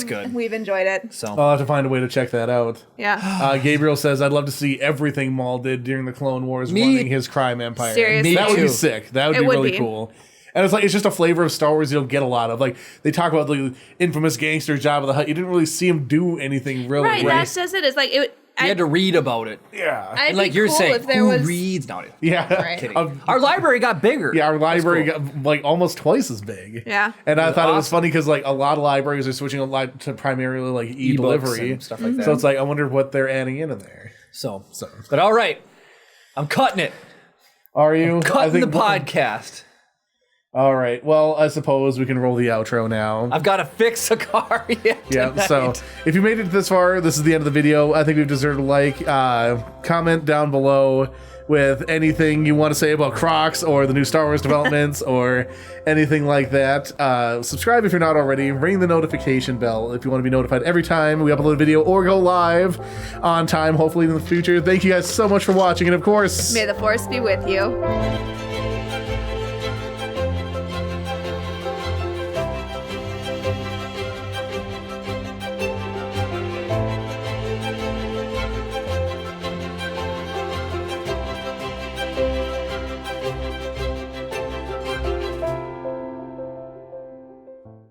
A: good.
B: We've enjoyed it.
A: So
C: I'll have to find a way to check that out.
B: Yeah.
C: Gabriel says, I'd love to see everything Maul did during the Clone Wars running his crime empire.
B: Seriously.
C: That would
A: Me
C: be
A: too.
C: sick. That would
B: It
C: be
B: would
C: really
B: be.
C: cool. And it's just a flavor of Star Wars you don't get a lot of. Like, they talk about the infamous gangster Jabba the Hutt. You didn't really see him do anything really.
B: Right, that's just it. It's like it.
A: you had to read about it.
C: Yeah.
B: I'd
A: And like
B: be
A: you're
B: cool
A: saying,
B: if there
A: who
B: was
A: reads? No,
C: Yeah.
B: Right.
A: kidding. Our library got bigger.
C: Yeah, our library
A: That's cool.
C: got like almost twice as big.
B: Yeah.
C: And I thought it was
A: awesome.
C: funny because like a lot of libraries are switching a lot to primarily like e-delivery
A: and stuff like that.
C: So it's like I wonder what they're adding in there.
A: So,
C: So
A: but all right, I'm cutting it.
C: are you
A: Cutting the podcast.
C: All right. Well, I suppose we can roll the outro now.
A: I've got to fix a car yet
C: Yeah,
A: tonight.
C: so if you made it this far, this is the end of the video. I think we've deserved a like. Comment down below with anything you want to say about Crocs or the new Star Wars developments or anything like that. Subscribe if you're not already. Ring the notification bell if you want to be notified every time we upload a video or go live on time, hopefully in the future. Thank you guys so much for watching, and of course...
B: May the Force be with you.